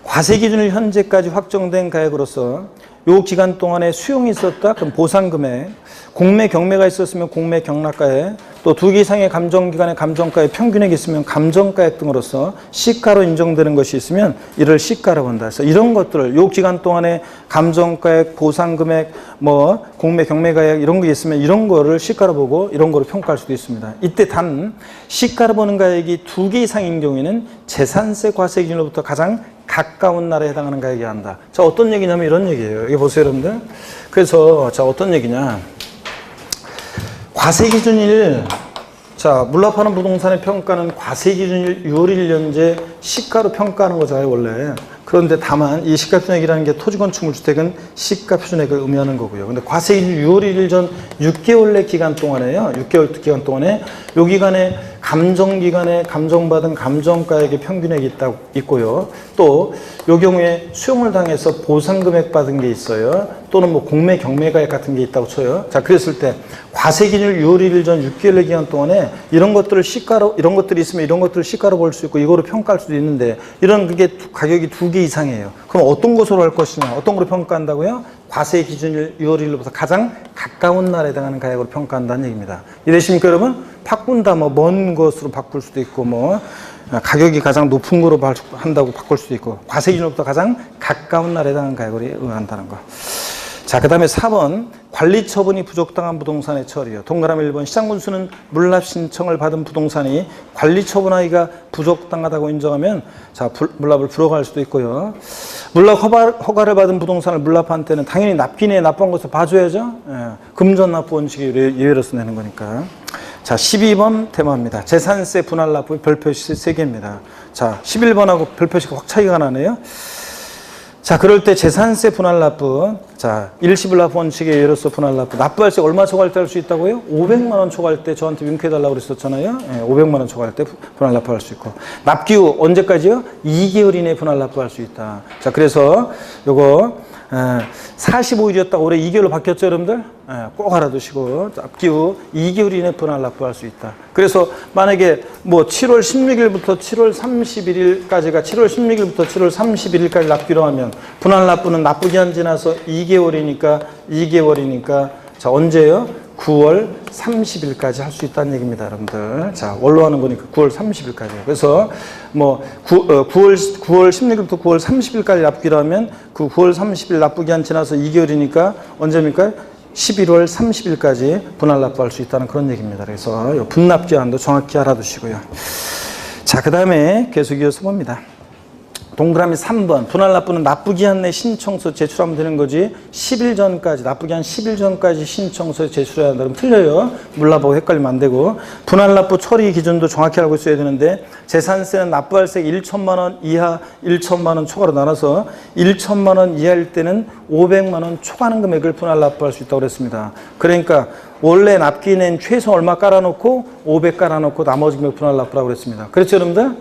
과세기준일 현재까지 확정된 가액으로서 요 기간 동안에 수용이 있었다? 그럼 보상금액, 공매 경매가 있었으면 공매 경락가액, 또 2개 이상의 감정기간의 감정가액 평균액이 있으면 감정가액 등으로서 시가로 인정되는 것이 있으면 이를 시가로 본다. 그래서 이런 것들을 요 기간 동안에 감정가액, 보상금액, 뭐 공매 경매가액 이런 게 있으면 이런 거를 시가로 보고 이런 거로 평가할 수도 있습니다. 이때 단 시가로 보는 가액이 2개 이상인 경우에는 재산세 과세 기준으로부터 가장 가까운 날에 해당하는 가액이 한다. 자, 어떤 얘기냐면 이런 얘기예요. 여기 보세요, 여러분들. 그래서 자, 어떤 얘기냐? 과세기준일, 자, 물납하는 부동산의 평가는 과세기준일 6월 1년제 시가로 평가하는 거잖아요, 원래. 그런데 다만 이 시가 표준액이라는 게 토지건축물 주택은 시가 표준액을 의미하는 거고요. 근데 과세기준 6월 1일 전 6개월 내 기간 동안에요. 6개월 기간 동안에 요 기간에 감정기간에 감정받은 감정가액의 평균액이 있고요. 또 요 경우에 수용을 당해서 보상금액 받은 게 있어요. 또는 뭐 공매 경매가액 같은 게 있다고 쳐요. 자, 그랬을 때 과세기준 6월 1일 전 6개월 기간 동안에 이런 것들을 시가로, 이런 것들이 있으면 이런 것들을 시가로 볼 수 있고 이거로 평가할 수도 있는데 이런 그게 가격이 2개 이상이에요. 그럼 어떤 것으로 할 것이냐? 어떤 걸로 평가한다고요? 과세 기준일 6월 1일부터 가장 가까운 날에 해당하는 가격으로 평가한다는 얘기입니다. 이해되십니까, 여러분? 바꾼다, 뭐, 먼 것으로 바꿀 수도 있고, 뭐, 가격이 가장 높은 거로 한다고 바꿀 수도 있고, 과세 기준으로부터 가장 가까운 날에 해당하는 가격으로 의한다는 거. 자, 그 다음에 4번 관리 처분이 부적당한 부동산의 처리요. 동그라미 1번 시장군수는 물납 신청을 받은 부동산이 관리 처분하기가 부적당하다고 인정하면 자, 물납을 불허할 수도 있고요. 물납 허가를 받은 부동산을 물납한 때는 당연히 납기내에 납부한 것을 봐줘야죠. 예, 금전 납부 원칙이 예외로서 내는 거니까. 자, 12번 테마입니다. 재산세 분할 납부 별표시 3개입니다. 자, 11번하고 별표시가 확 차이가 나네요. 자, 그럴 때 재산세 분할 납부, 자, 일시불 납부 원칙에 예로서 분할 납부, 납부할 때 얼마 초과할 때 할 수 있다고요? 500만 원 초과할 때 저한테 윙크해달라고 그랬었잖아요. 예, 500만 원 초과할 때 분할 납부할 수 있고. 납기후 언제까지요? 2개월 이내에 분할 납부할 수 있다. 자, 그래서 요거 45일이었다가 올해 2개월로 바뀌었죠, 여러분들? 꼭 알아두시고 납기후 2개월 이내 분할 납부할 수 있다. 그래서 만약에 뭐 7월 16일부터 7월 31일까지가 7월 16일부터 7월 31일까지 납기로 하면 분할 납부는 납부기한 지나서 2개월이니까 자, 언제요? 9월 30일까지 할 수 있다는 얘기입니다, 여러분들. 자, 원로 하는 거니까 9월 30일까지요. 그래서 뭐 9월 16일부터 9월 30일까지 납기로 하면 그 9월 30일 납부기한 지나서 2개월이니까 언제입니까? 11월 30일까지 분할 납부할 수 있다는 그런 얘기입니다. 그래서 이 분납 기한도 정확히 알아두시고요. 자, 그 다음에 계속 이어서 봅니다. 동그라미 3번 분할 납부는 납부기한 내 신청서 제출하면 되는 거지 10일 전까지 납부기한 10일 전까지 신청서 제출해야 한다. 그럼 틀려요. 몰라보고 헷갈리면 안 되고 분할 납부 처리 기준도 정확히 알고 있어야 되는데 재산세는 납부할 세 1천만 원 이하 1천만 원 초과로 나눠서 1천만 원 이하일 때는 500만 원 초과하는 금액을 분할 납부할 수 있다고 그랬습니다. 그러니까 원래 납기낸 최소 얼마 깔아놓고 500 깔아놓고 나머지 금액 분할 납부라고 그랬습니다. 그렇죠 여러분들?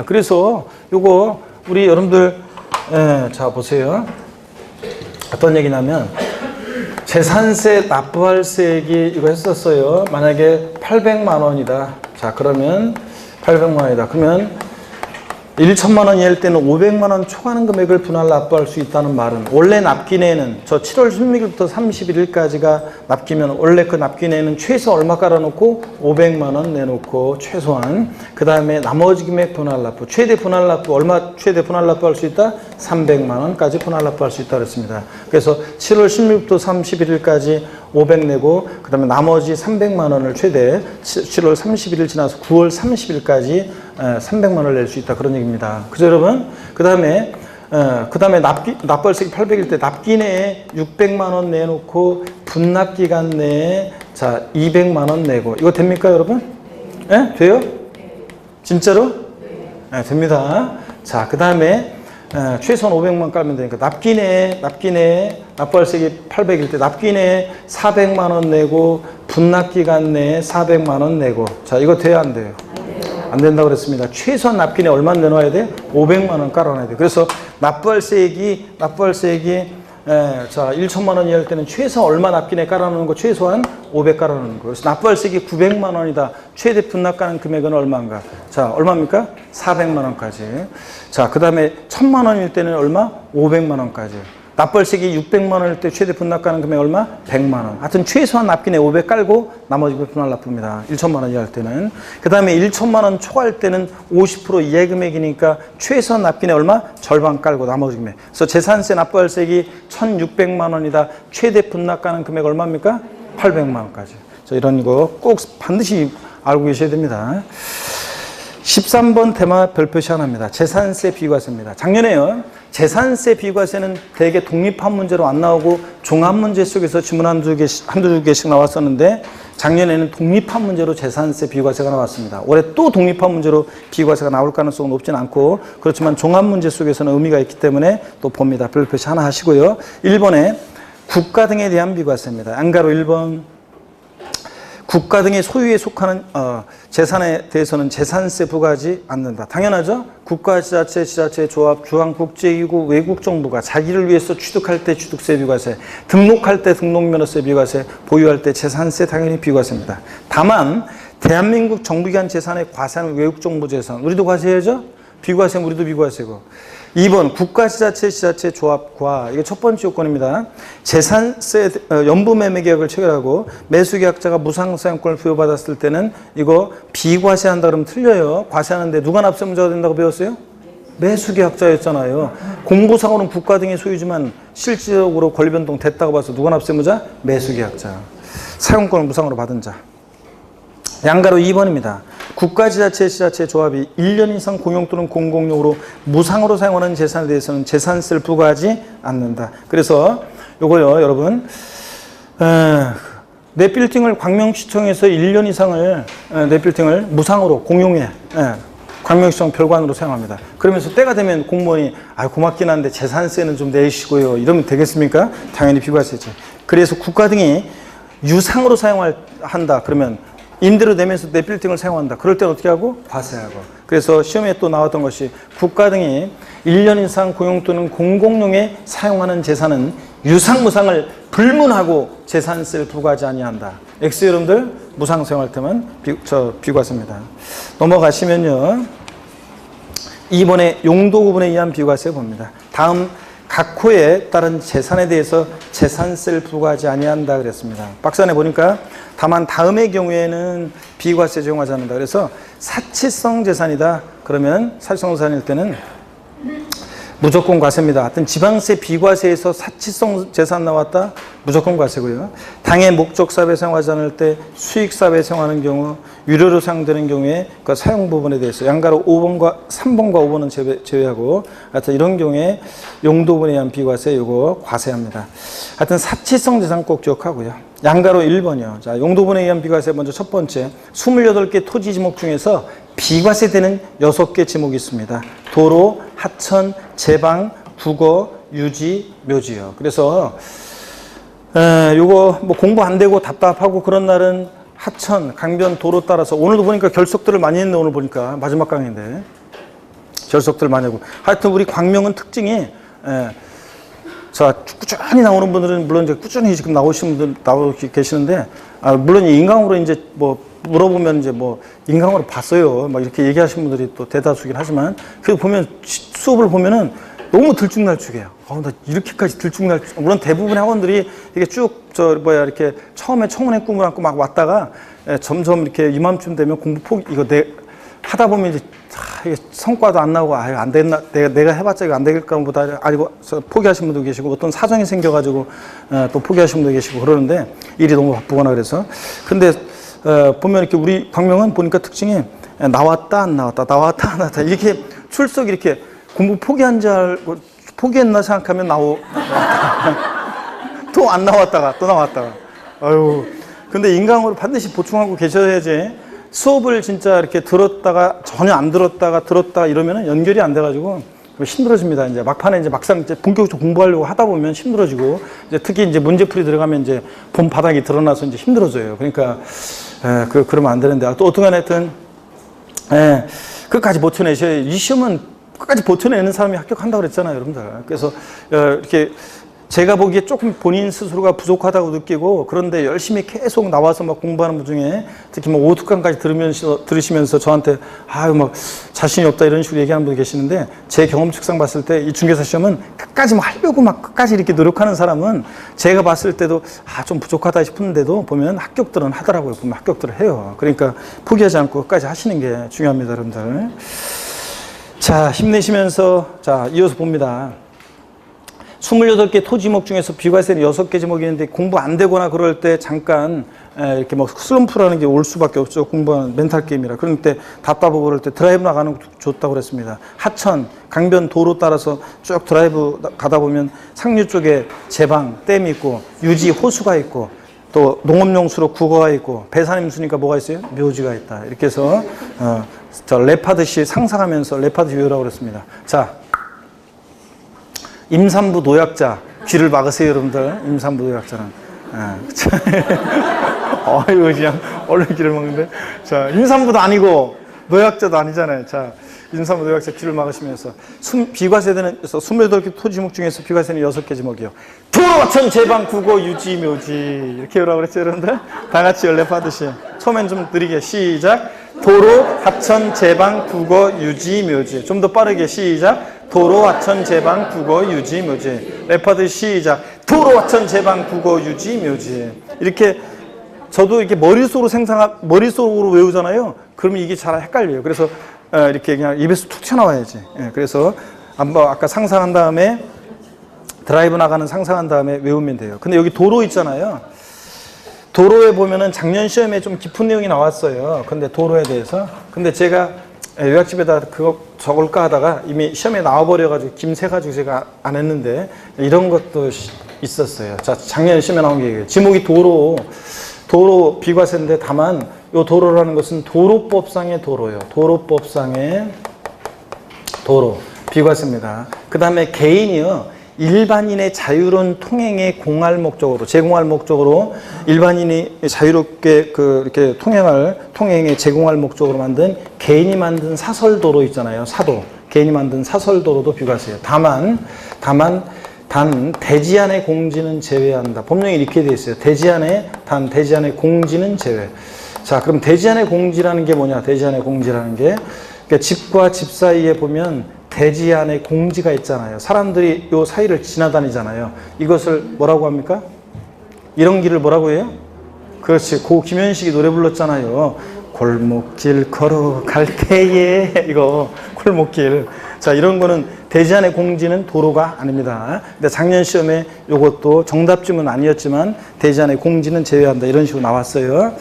그래서 요거 우리 여러분들 자 보세요. 어떤 얘기냐면 재산세 납부할 세액이 이거 했었어요. 만약에 800만 원이다. 자 그러면 800만 원이다. 그러면 1천만 원 이하일 때는 500만 원 초과하는 금액을 분할 납부할 수 있다는 말은 원래 납기내는 저 7월 16일부터 31일까지가 납기면 원래 그 납기내는 최소 얼마 깔아놓고 500만 원 내놓고 최소한 그 다음에 나머지 금액 분할 납부 최대 분할 납부 얼마 최대 분할 납부할 수 있다? 300만 원까지 분할 납부할 수 있다 그랬습니다. 그래서 7월 16일부터 31일까지 500 내고 그 다음에 나머지 300만 원을 최대 7월 31일 지나서 9월 30일까지 300만 원을 낼 수 있다 그런 얘기입니다. 그죠 여러분? 그 다음에 납부할세기 800일 때 납기 내에 600만 원 내놓고 분납 기간 내에 자 200만 원 내고 이거 됩니까 여러분? 예? 돼요? 진짜로? 네, 됩니다. 자 그 다음에 최소한 500만 깔면 되니까 납기 내에 납부할세기 800일 때 납기 내에 400만 원 내고 분납 기간 내에 400만 원 내고 자 이거 돼야 안 돼요? 안 된다고 그랬습니다. 최소한 납기 내에 얼마 내놓아야 돼? 500만 원 깔아놔야 돼. 그래서 납부할세액이 자 1천만 원 이하일 때는 최소 얼마 납기 내에 깔아놓는 거 최소한 500 깔아놓는 거. 그래서 납부할세액이 900만 원이다. 최대 분납 가능 금액은 얼마인가? 자 얼마입니까? 400만 원까지. 자 그 다음에 1000만 원일 때는 얼마? 500만 원까지. 납부할세액이 600만 원일 때 최대 분납 가능 금액 얼마? 100만 원. 하여튼 최소한 납기 내 500 깔고 나머지 분할 납부입니다. 1천만 원 이하일 때는. 그 다음에 1천만 원 초과할 때는 50% 이하 금액이니까 최소한 납기 내 얼마? 절반 깔고 나머지 금액. 그래서 재산세 납부할세액이 1,600만 원이다. 최대 분납 가능 금액 얼마입니까? 800만 원까지. 자, 이런 거 꼭 반드시 알고 계셔야 됩니다. 13번 테마 별표시 하나입니다. 재산세 비과세입니다. 작년에요. 재산세 비과세는 대개 독립한 문제로 안 나오고 종합 문제 속에서 지문 한두 개씩 나왔었는데 작년에는 독립한 문제로 재산세 비과세가 나왔습니다. 올해 또 독립한 문제로 비과세가 나올 가능성은 높진 않고 그렇지만 종합 문제 속에서는 의미가 있기 때문에 또 봅니다. 별표시 하나 하시고요. 1번에 국가 등에 대한 비과세입니다. 안가로 1번 국가 등의 소유에 속하는 재산에 대해서는 재산세 부과하지 않는다. 당연하죠. 국가, 지자체, 조합, 주한, 국제기구, 외국 정부가 자기를 위해서 취득할 때 취득세 비과세, 등록할 때 등록면허세 비과세, 보유할 때 재산세 당연히 비과세입니다. 다만 대한민국 정부기관 재산에 과세하는 외국 정부 재산 우리도 과세해야죠. 비과세는 우리도 비과세고. 2번 국가, 지자체, 조합과 이게 첫 번째 요건입니다. 재산세 연부 매매 계약을 체결하고 매수 계약자가 무상 사용권을 부여받았을 때는 이거 비과세한다 그러면 틀려요. 과세하는데 누가 납세문제가 된다고 배웠어요? 매수 계약자였잖아요. 공부상으로는 국가 등의 소유지만 실질적으로 권리 변동 됐다고 봐서 누가 납세문자? 매수 계약자. 사용권을 무상으로 받은 자. 양가로 2번입니다. 국가, 지자체, 조합이 1년 이상 공용 또는 공공용으로 무상으로 사용하는 재산에 대해서는 재산세를 부과하지 않는다. 그래서 요거요, 여러분. 내 빌딩을 광명시청에서 1년 이상을 내 빌딩을 무상으로 공용에 광명시청 별관으로 사용합니다. 그러면서 때가 되면 공무원이 고맙긴 한데 재산세는 좀 내시고요. 이러면 되겠습니까? 당연히 비과세죠. 그래서 국가 등이 유상으로 사용한다. 그러면 임대료 내면서 내 빌딩을 사용한다. 그럴 때는 어떻게 하고? 과세하고. 그래서 시험에 또 나왔던 것이 국가 등이 1년 이상 공용 또는 공공용에 사용하는 재산은 유상무상을 불문하고 재산세를 부과하지 아니한다. X 여러분들 무상 사용할 때만 비과세입니다. 넘어가시면요. 2번에 용도 구분에 의한 비과세 봅니다. 다음 각 호에 따른 재산에 대해서 재산세를 부과하지 아니한다 그랬습니다. 박스 안에 보니까 다만 다음의 경우에는 비과세 적용하지 않는다. 그래서 사치성 재산이다. 그러면 사치성 재산일 때는 무조건 과세입니다. 하여튼 지방세 비과세에서 사치성 재산 나왔다? 무조건 과세고요. 당의 목적사 배상하지 않을 때 수익사 배상하는 경우 유료로 사용되는 경우에 그 사용 부분에 대해서 양가로 3번과 5번은 제외하고 하여튼 이런 경우에 용도분에 의한 비과세 이거 과세합니다. 하여튼 사치성 재산 꼭 기억하고요. 양가로 1번이요. 자, 용도분에 의한 비과세 먼저 첫 번째 28개 토지 지목 중에서 비과세되는 6개 지목이 있습니다. 도로, 하천, 제방, 국어, 유지, 묘지요. 그래서 요거 뭐 공부 안 되고 답답하고 그런 날은 하천, 강변, 도로 따라서 오늘도 보니까 결석들을 많이 했네. 오늘 보니까 마지막 강의인데 결석들 많이 하고 하여튼 우리 광명은 특징이 자, 꾸준히 나오는 분들은 물론 이제 꾸준히 지금 나오신 분들 나오고 계시는데 물론 인강으로 이제 뭐 물어보면 이제 뭐 인강으로 봤어요. 막 이렇게 얘기하시는 분들이 또 대다수긴 하지만 그래도 보면 수업을 보면은 너무 들쭉날쭉해요. 나 이렇게까지 들쭉날쭉. 물론 대부분의 학원들이 이게 쭉 이렇게 처음에 청운의 꿈을 안고 막 왔다가 점점 이렇게 이맘쯤 되면 공부 포기 이거 하다 보면 이제 이게 성과도 안 나오고 안 됐나 내가 해봤자 이거 안 될까 보다 아니고 포기하신 분도 계시고 어떤 사정이 생겨가지고 또 포기하신 분도 계시고 그러는데 일이 너무 바쁘거나 그래서 근데 보면 이렇게 우리 광명은 보니까 특징이 나왔다 안 나왔다 나왔다 안 나왔다 이렇게 출석 이렇게 공부 포기한 줄 알고 포기했나 생각하면 또 안 나왔다가 또 나왔다가 아유 근데 인강으로 반드시 보충하고 계셔야지 수업을 진짜 이렇게 들었다가 전혀 안 들었다가 들었다 이러면은 연결이 안 돼가지고 힘들어집니다. 이제 막판에 이제 막상 이제 본격적으로 공부하려고 하다 보면 힘들어지고 이제 특히 이제 문제풀이 들어가면 이제 본 바닥이 드러나서 이제 힘들어져요. 그러니까 그러면 안 되는데 또 어떻게 하여튼 끝까지 버텨내셔야 이 시험은 끝까지 버텨내는 사람이 합격한다고 그랬잖아요, 여러분들. 그래서 이렇게 제가 보기에 조금 본인 스스로가 부족하다고 느끼고 그런데 열심히 계속 나와서 막 공부하는 분 중에 특히 뭐 오특강까지 들으시면서 저한테 막 자신이 없다 이런 식으로 얘기하는 분이 계시는데 제 경험칙상 봤을 때 이 중개사 시험은 끝까지 뭐 하려고 막 끝까지 이렇게 노력하는 사람은 제가 봤을 때도 좀 부족하다 싶은데도 보면 합격들은 하더라고요. 보면 합격들을 해요. 그러니까 포기하지 않고 끝까지 하시는 게 중요합니다, 여러분들. 자, 힘내시면서 자, 이어서 봅니다. 28개 토지목 중에서 비과세는 6개 지목이 있는데 공부 안 되거나 그럴 때 잠깐 이렇게 막 슬럼프라는 게 올 수밖에 없죠. 공부하는 멘탈 게임이라. 그럴 때 답답하고 그럴 때 드라이브 나가는 것도 좋다고 그랬습니다. 하천, 강변, 도로 따라서 쭉 드라이브 가다 보면 상류 쪽에 제방, 댐이 있고 유지, 호수가 있고 또 농업용수로 국어가 있고 배산임수니까 뭐가 있어요? 묘지가 있다. 이렇게 해서 랩하듯이 상상하면서 랩하듯이 외우라고 그랬습니다. 자, 임산부 노약자 귀를 막으세요, 여러분들. 임산부 노약자는 이거 그냥 얼른 귀를 막는데 자, 임산부도 아니고 노약자도 아니잖아요. 자, 임산부 노약자 귀를 막으시면서 비과세되는 28개 토지목 중에서 비과세는 6개 지목이요. 도로, 하천, 제방, 국어, 유지, 묘지 이렇게 외우라고 그랬죠, 여러분들. 다 같이 랩하듯이 처음엔 좀 느리게 시작. 도로, 하천, 제방, 국어, 유지, 묘지. 좀 더 빠르게 시작. 도로, 하천, 제방, 국어, 유지, 묘지. 랩하듯이 시작. 도로, 하천, 제방, 국어, 유지, 묘지. 이렇게 저도 이렇게 머릿속으로 외우잖아요. 그러면 이게 잘 헷갈려요. 그래서 이렇게 그냥 입에서 툭 튀어나와야지. 그래서 아까 상상한 다음에 드라이브 나가는 상상한 다음에 외우면 돼요. 근데 여기 도로 있잖아요. 도로에 보면은 작년 시험에 좀 깊은 내용이 나왔어요. 근데 도로에 대해서. 근데 제가 요약집에다 그거 적을까 하다가 이미 시험에 나와버려가지고 김새가지고 제가 안 했는데 이런 것도 있었어요. 자, 작년 시험에 나온 게 지목이 도로 비과세인데 다만 요 도로라는 것은 도로법상의 도로예요. 도로법상의 도로 비과세입니다. 그 다음에 개인이요. 일반인의 자유로운 통행에 공할 목적으로 제공할 목적으로 일반인이 자유롭게 이렇게 통행에 제공할 목적으로 만든 개인이 만든 사설도로 있잖아요. 사도 개인이 만든 사설도로도 비과세예요. 다만 대지안의 공지는 제외한다. 법령이 이렇게 되어 있어요. 대지안의 공지는 제외. 자, 그럼 대지안의 공지라는 게 뭐냐? 대지안의 공지라는 게 그러니까 집과 집 사이에 보면 대지 안에 공지가 있잖아요. 사람들이 요 사이를 지나다니잖아요. 이것을 뭐라고 합니까? 이런 길을 뭐라고 해요? 그렇지. 고 김현식이 노래 불렀잖아요. 골목길 걸어갈 때에 이거 골목길. 자, 이런 거는 대지안의 공지는 도로가 아닙니다. 근데 작년 시험에 이것도 정답지문 아니었지만 대지안의 공지는 제외한다. 이런 식으로 나왔어요.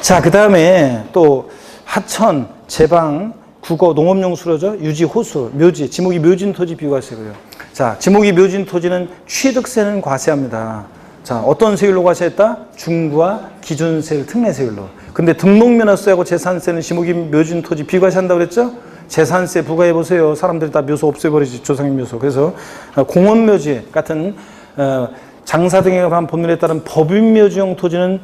자, 그 다음에 또 하천, 제방, 국어, 농업용 수로죠. 유지, 호수, 묘지, 지목이 묘진 토지 비과세고요. 자, 지목이 묘진 토지는 취득세는 과세합니다. 자, 어떤 세율로 과세했다? 중과 기준세율, 특례세율로. 근데 등록면허세하고 재산세는 지목이 묘진 토지 비과세한다고 그랬죠? 재산세 부과해 보세요. 사람들이 다 묘소 없애버리지, 조상의 묘소. 그래서 공원묘지 같은 장사 등에 관한 법률에 따른 법인묘지용 토지는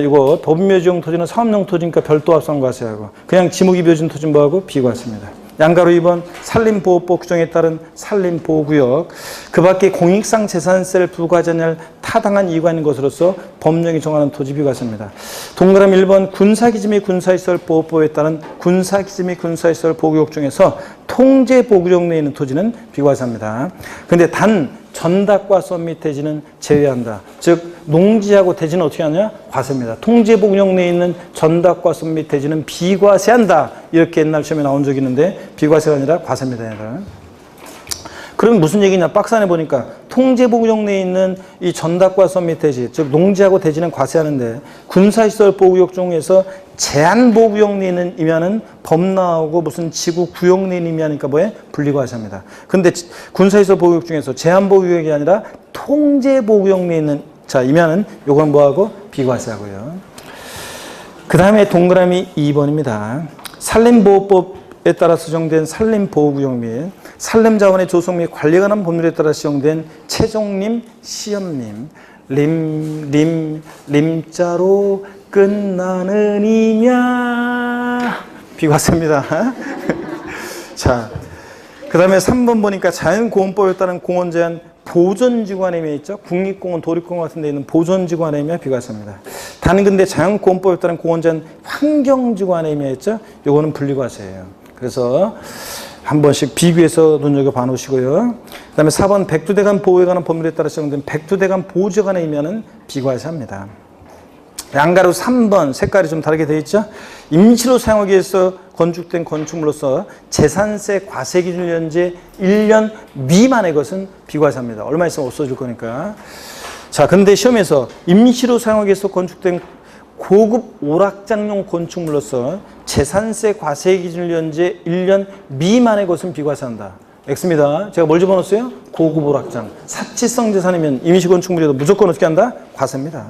이거 법인묘지용 토지는 사업용 토지니까 별도 합산과세하고 그냥 지목이 묘진 토지는 뭐하고 비과세입니다. 양가로 2번 산림보호법 규정에 따른 산림보호구역 그 밖에 공익상 재산세를 부과하지 않을 타당한 이유가 있는 것으로서 법령이 정하는 토지 비과세입니다. 동그라미 1번 군사기지 및 군사시설 보호법에 따른 군사기지 및 군사시설 보호구역 중에서 통제보호구역 내에 있는 토지는 비과세합니다. 근데 단 전닭과 썸밋 대지는 제외한다. 즉 농지하고 대지는 어떻게 하냐? 과세입니다. 통제보호구역 내에 있는 전닭과 썸밋 대지는 비과세한다. 이렇게 옛날 시험에 나온 적이 있는데 비과세가 아니라 과세입니다. 얘들. 그럼 무슨 얘기냐? 박스 안에 보니까 통제보호구역 내에 있는 이 전닭과 썸밋 대지, 즉 농지하고 대지는 과세하는데 군사시설 보호구역 중에서 제한보호구역 내에 있는 임야는 법 나오고 무슨 지구 구역 내에 있는 임야니까 뭐에? 분리과세합니다. 근데 군사시설 보호구역 중에서 제한보호구역이 아니라 통제보호구역 내에 있는 자 임야는 요건 뭐하고? 비과세하고요. 그 다음에 동그라미 2번입니다. 산림보호법에 따라 지정된 산림보호구역 및 산림자원의 조성 및 관리에 관한 법률에 따라 지정된 채종림, 시험림, 림자로 끝나는 임야 비과세입니다. 자, 그 다음에 3번 보니까 자연고원법에 따른 공원 제한 보존지구안에 임야 있죠. 국립공원, 도립공원 같은 데 있는 보존지구안에 임야 비과세입니다. 단 근데 자연고원법에 따른 공원 제한 환경지구안에 임야 있죠. 요거는 분리과세예요. 그래서 한 번씩 비교해서 눈여겨봐 놓으시고요. 그 다음에 4번 백두대간 보호에 관한 법률에 따라 지정된 백두대간 보호지구안에 임야는 비과세합니다. 양가로 3번 색깔이 좀 다르게 되어 있죠. 임시로 사용하기 위해서 건축된 건축물로서 재산세 과세 기준일 현재 1년 미만의 것은 비과세합니다. 얼마 있으면 없어질 거니까. 자, 근데 시험에서 임시로 사용하기 위해서 건축된 고급 오락장용 건축물로서 재산세 과세 기준일 현재 1년 미만의 것은 비과세한다. X입니다. 제가 뭘 집어넣었어요? 고급 오락장. 사치성 재산이면 임시건축물에도 무조건 어떻게 한다? 과세입니다.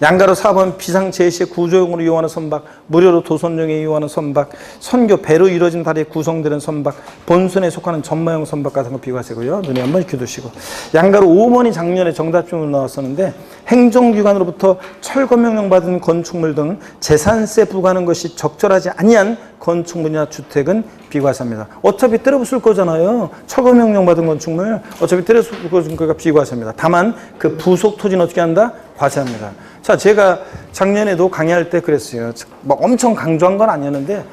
양가로 4번 비상제시의 구조용으로 이용하는 선박, 무료로 도선용에 이용하는 선박, 선교 배로 이루어진 다리에 구성되는 선박, 본선에 속하는 전마용 선박 같은 거 비과세고요. 눈에 한번 익혀두시고. 양가로 5번이 작년에 정답중으로 나왔었는데 행정기관으로부터 철거명령 받은 건축물 등 재산세 부과하는 것이 적절하지 아니한 건축물이나 주택은 비과세입니다. 어차피 때려부술 거잖아요. 철거명령 받은 건축물 어차피 때려부술 거니까 비과세입니다. 다만 그 부속 토지는 어떻게 한다? 과세합니다. 자, 제가 작년에도 강의할 때 그랬어요. 막 엄청 강조한 건 아니었는데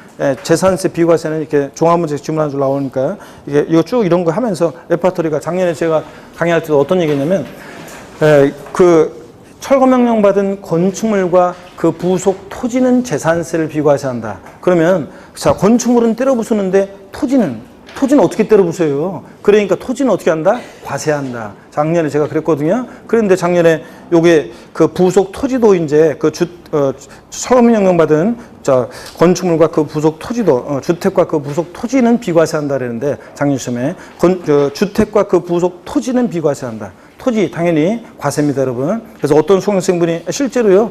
재산세 비과세는 이렇게 종합문제 질문 한 줄 나오니까 이거 쭉 이런 거 하면서 레파토리가 작년에 제가 강의할 때도 어떤 얘기냐면 그 철거명령 받은 건축물과 그 부속 토지는 재산세를 비과세한다. 그러면 자, 건축물은 때려 부수는데 토지는 어떻게 때려 부숴요? 그러니까 토지는 어떻게 한다? 과세한다. 작년에 제가 그랬거든요. 그런데 작년에 요게 그 부속 토지도 이제 그 철거명령 받은 건축물과 그 부속 토지도 주택과 그 부속 토지는 비과세한다 그랬는데 작년 시험에 주택과 그 부속 토지는 비과세한다. 토지 당연히 과세입니다, 여러분. 그래서 어떤 수강생분이 실제로요,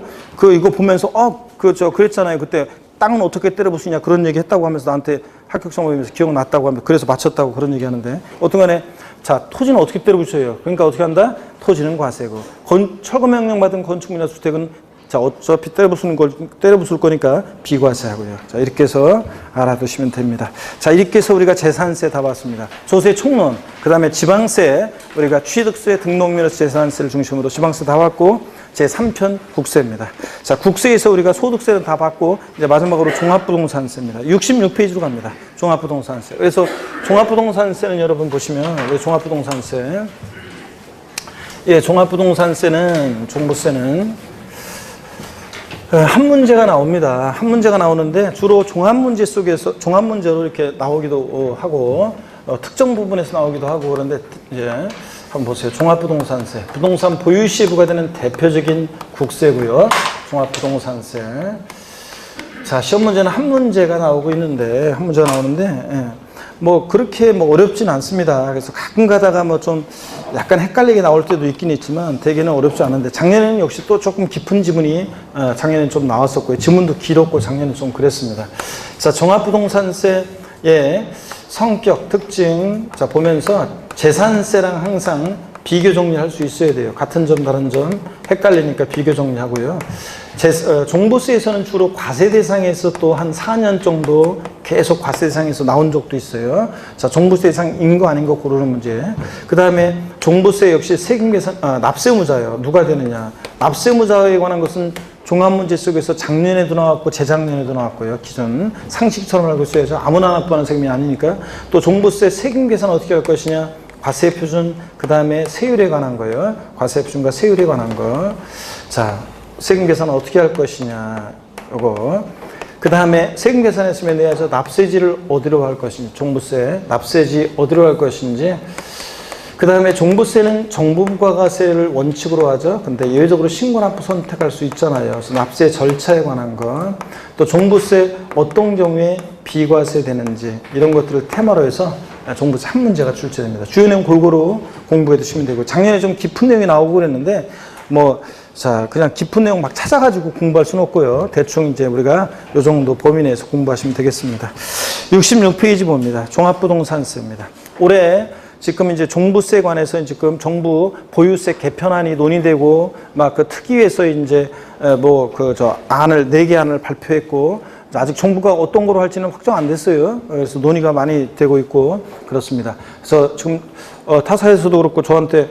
이거 보면서 그랬잖아요. 그때 땅은 어떻게 때려 부수냐 그런 얘기 했다고 하면서 나한테 합격증 보면서 기억났다고 하면서 그래서 맞췄다고 그런 얘기 하는데 거튼간에 자, 토지는 어떻게 때려 부셔요? 그러니까 어떻게 한다? 토지는 과세고 철거명령 받은 건축물이나 주택은 자, 어차피 때려 부술 거니까 비과세하고요. 자, 이렇게 해서 알아두시면 됩니다. 자, 이렇게 해서 우리가 재산세 다 봤습니다. 조세 총론, 그 다음에 지방세, 우리가 취득세, 등록면허세, 재산세를 중심으로 지방세 다 봤고, 제3편 국세입니다. 자, 국세에서 우리가 소득세는 다 봤고, 이제 마지막으로 종합부동산세입니다. 66페이지로 갑니다. 종합부동산세. 그래서 종합부동산세는 여러분 보시면, 종합부동산세. 예, 종합부동산세는, 종부세는, 한 문제가 나옵니다. 한 문제가 나오는데 주로 종합 문제 속에서 종합 문제로 이렇게 나오기도 하고 특정 부분에서 나오기도 하고 그런데 이제 한번 보세요. 종합부동산세, 부동산 보유 시에 부과되는 대표적인 국세고요. 종합부동산세. 자, 시험 문제는 한 문제가 나오고 있는데 한 문제가 나오는데 뭐 그렇게 뭐 어렵진 않습니다. 그래서 가끔 가다가 뭐 좀 약간 헷갈리게 나올 때도 있긴 있지만 대개는 어렵지 않은데 작년에는 역시 또 조금 깊은 지문이 작년에는 좀 나왔었고요. 지문도 길었고 작년에 좀 그랬습니다. 자, 종합부동산세의 성격, 특징 자 보면서 재산세랑 항상 비교 정리할 수 있어야 돼요. 같은 점 다른 점 헷갈리니까 비교 정리하고요. 종부세에서는 주로 과세 대상에서 또 한 4년 정도 계속 과세 대상에서 나온 적도 있어요. 자, 종부세 대상인 거 아닌 거 고르는 문제. 그 다음에 종부세 역시 세금 계산, 납세무자예요. 누가 되느냐. 납세무자에 관한 것은 종합문제 속에서 작년에도 나왔고 재작년에도 나왔고요. 기존 상식처럼 알고 있어야죠. 아무나 납부하는 세금이 아니니까. 또 종부세 세금 계산 어떻게 할 것이냐. 과세 표준, 그 다음에 세율에 관한 거예요. 과세 표준과 세율에 관한 거. 자, 세금 계산은 어떻게 할 것이냐. 요거. 그 다음에 세금 계산했으면 내야죠. 납세지를 어디로 할 것인지. 종부세, 납세지 어디로 할 것인지. 그 다음에 종부세는 정부 부가가세를 원칙으로 하죠. 근데 예외적으로 신고납부 선택할 수 있잖아요. 그래서 납세 절차에 관한 거. 또 종부세 어떤 경우에 비과세 되는지 이런 것들을 테마로 해서 종부세 한 문제가 출제됩니다. 주요 내용 골고루 공부해 두시면 되고 작년에 좀 깊은 내용이 나오고 그랬는데 자 그냥 깊은 내용 막 찾아가지고 공부할 수는 없고요. 대충 이제 우리가 요 정도 범위 내에서 공부하시면 되겠습니다. 66페이지 봅니다. 종합부동산세입니다. 올해 지금 이제 종부세에 관해서 지금 정부 보유세 개편안이 논의되고 막 그 특위에서 이제 안을 4개 안을 발표했고 아직 정부가 어떤 거로 할지는 확정 안 됐어요. 그래서 논의가 많이 되고 있고 그렇습니다. 그래서 지금 타사에서도 그렇고 저한테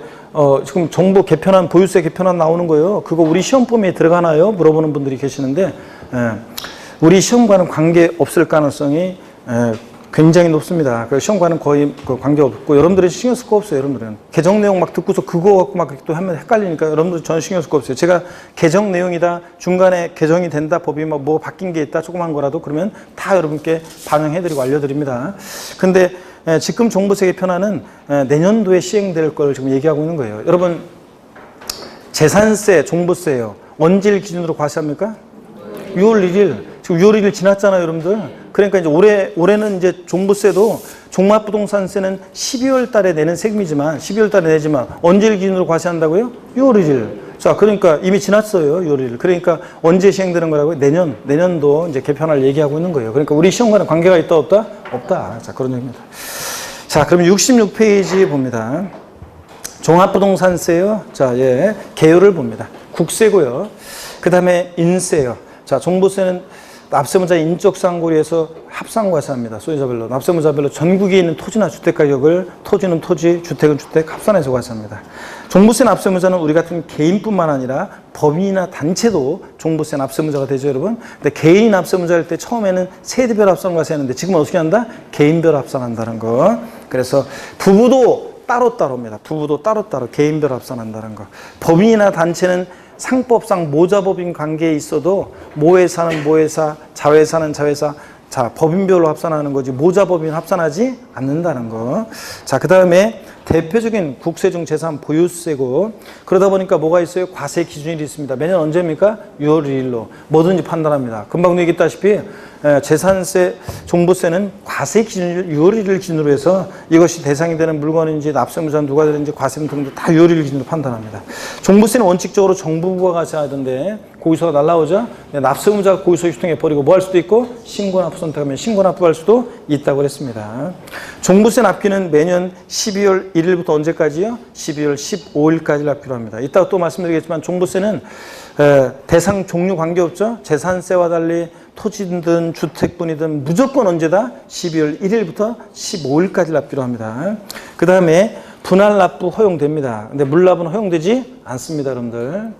지금 정부 개편안 보유세 개편안 나오는 거예요. 그거 우리 시험 범위에 들어가나요? 물어보는 분들이 계시는데 우리 시험과는 관계 없을 가능성이 굉장히 높습니다. 그 시험과는 거의 관계 없고 여러분들이 신경 쓸 거 없어요. 여러분들은 개정 내용 막 듣고서 그거 갖고 막 또 하면 헷갈리니까 여러분들 전혀 신경 쓸 거 없어요. 제가 개정 내용이다 중간에 개정이 된다 법이 뭐 바뀐 게 있다 조그만 거라도 그러면 다 여러분께 반영해드리고 알려드립니다. 근데 지금 종부세 개편안은 내년도에 시행될 걸 지금 얘기하고 있는 거예요. 여러분 재산세, 종부세요. 언제를 기준으로 과세합니까? 6월 1일. 지금 6월 1일 지났잖아요, 여러분들. 그러니까 이제 올해는 이제 종부세도 종합부동산세는 12월 달에 내는 세금이지만 12월 달에 내지만 언제를 기준으로 과세한다고요? 6월 1일. 자, 그러니까 이미 지났어요, 6월 1일. 그러니까 언제 시행되는 거라고요? 내년도 이제 개편을 얘기하고 있는 거예요. 그러니까 우리 시험과는 관계가 있다, 없다? 없다. 자, 그런 얘기입니다. 자, 그럼 66페이지 봅니다. 종합부동산세요. 자, 개요를 봅니다. 국세고요. 그 다음에 인세요. 자, 종부세는 납세무자 인적 상고리에서 합산과세합니다. 소유자별로. 납세무자별로 전국에 있는 토지나 주택 가격을 토지는 토지, 주택은 주택 합산해서 과세합니다. 종부세 납세무자는 우리 같은 개인뿐만 아니라 법인이나 단체도 종부세 납세무자가 되죠, 여러분. 근데 개인 납세무자일 때 처음에는 세대별 합산 과세했는데 지금은 어떻게 한다? 개인별 합산한다는 거. 그래서 부부도 따로따로입니다. 부부도 따로따로 개인별 합산한다는 거. 법인이나 단체는 상법상 모자법인 관계에 있어도 모회사는 모회사, 자회사는 자회사, 자 법인별로 합산하는 거지 모자법인 합산하지 않는다는 거. 자, 그 다음에 대표적인 국세 중 재산 보유세고 그러다 보니까 뭐가 있어요? 과세 기준일이 있습니다. 매년 언제입니까? 6월 1일로 뭐든지 판단합니다. 금방 얘기했다시피 재산세, 종부세는 과세 기준일 6월 1일 기준으로 해서 이것이 대상이 되는 물건인지 납세무자는 누가 되는지 과세금 등도 다 6월 1일 기준으로 판단합니다. 종부세는 원칙적으로 정부가 과세하던데 고의소가 날라오죠. 납세무자가 고의소 유통해버리고 뭐 할 수도 있고 신고납부 선택하면 신고납부할 수도 있다고 그랬습니다. 종부세 납기는 매년 12월 1일부터 언제까지요? 12월 15일까지 납기로 합니다. 이따가 또 말씀드리겠지만 종부세는 대상 종류 관계없죠. 재산세와 달리 토지든 주택분이든 무조건 언제다? 12월 1일부터 15일까지 납기로 합니다. 그 다음에 분할 납부 허용됩니다. 근데 물납은 허용되지 않습니다, 여러분들.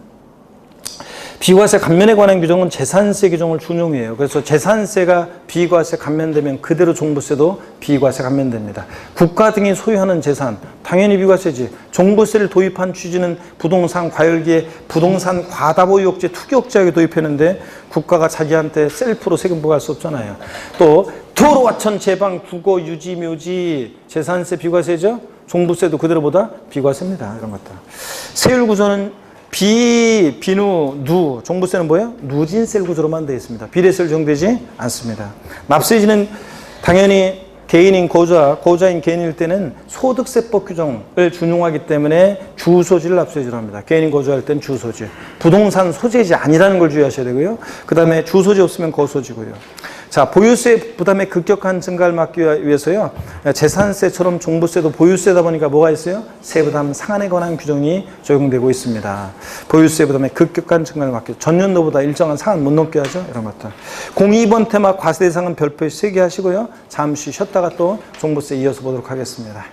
비과세 감면에 관한 규정은 재산세 규정을 준용해요. 그래서 재산세가 비과세 감면되면 그대로 종부세도 비과세 감면됩니다. 국가 등이 소유하는 재산, 당연히 비과세지. 종부세를 도입한 취지는 부동산 과열기에 부동산 과다보유욕제, 투기욕제하게 도입했는데 국가가 자기한테 셀프로 세금 부과할 수 없잖아요. 또 도로, 하천, 제방, 국어, 유지, 묘지, 재산세 비과세죠. 종부세도 그대로보다 비과세입니다. 이런 것들. 세율 구조는 비누, 누, 종부세는 뭐예요? 누진세 구조로만 되어 있습니다. 비례세율 적용되지 않습니다. 납세지는 당연히 개인인 고자인 개인일 때는 소득세법 규정을 준용하기 때문에 주소지를 납세지로 합니다. 개인인 거주할 때는 주소지. 부동산 소재지 아니라는 걸 주의하셔야 되고요. 그 다음에 주소지 없으면 거소지고요. 자, 보유세 부담의 급격한 증가를 막기 위해서요. 재산세처럼 종부세도 보유세다 보니까 뭐가 있어요? 세부담 상한에 관한 규정이 적용되고 있습니다. 보유세 부담의 급격한 증가를 막기 위해서 전년도보다 일정한 상한 못 넘게 하죠. 이런 것들. 02번 테마 과세 대상은 별표에 3개 하시고요. 잠시 쉬었다가 또 종부세 이어서 보도록 하겠습니다.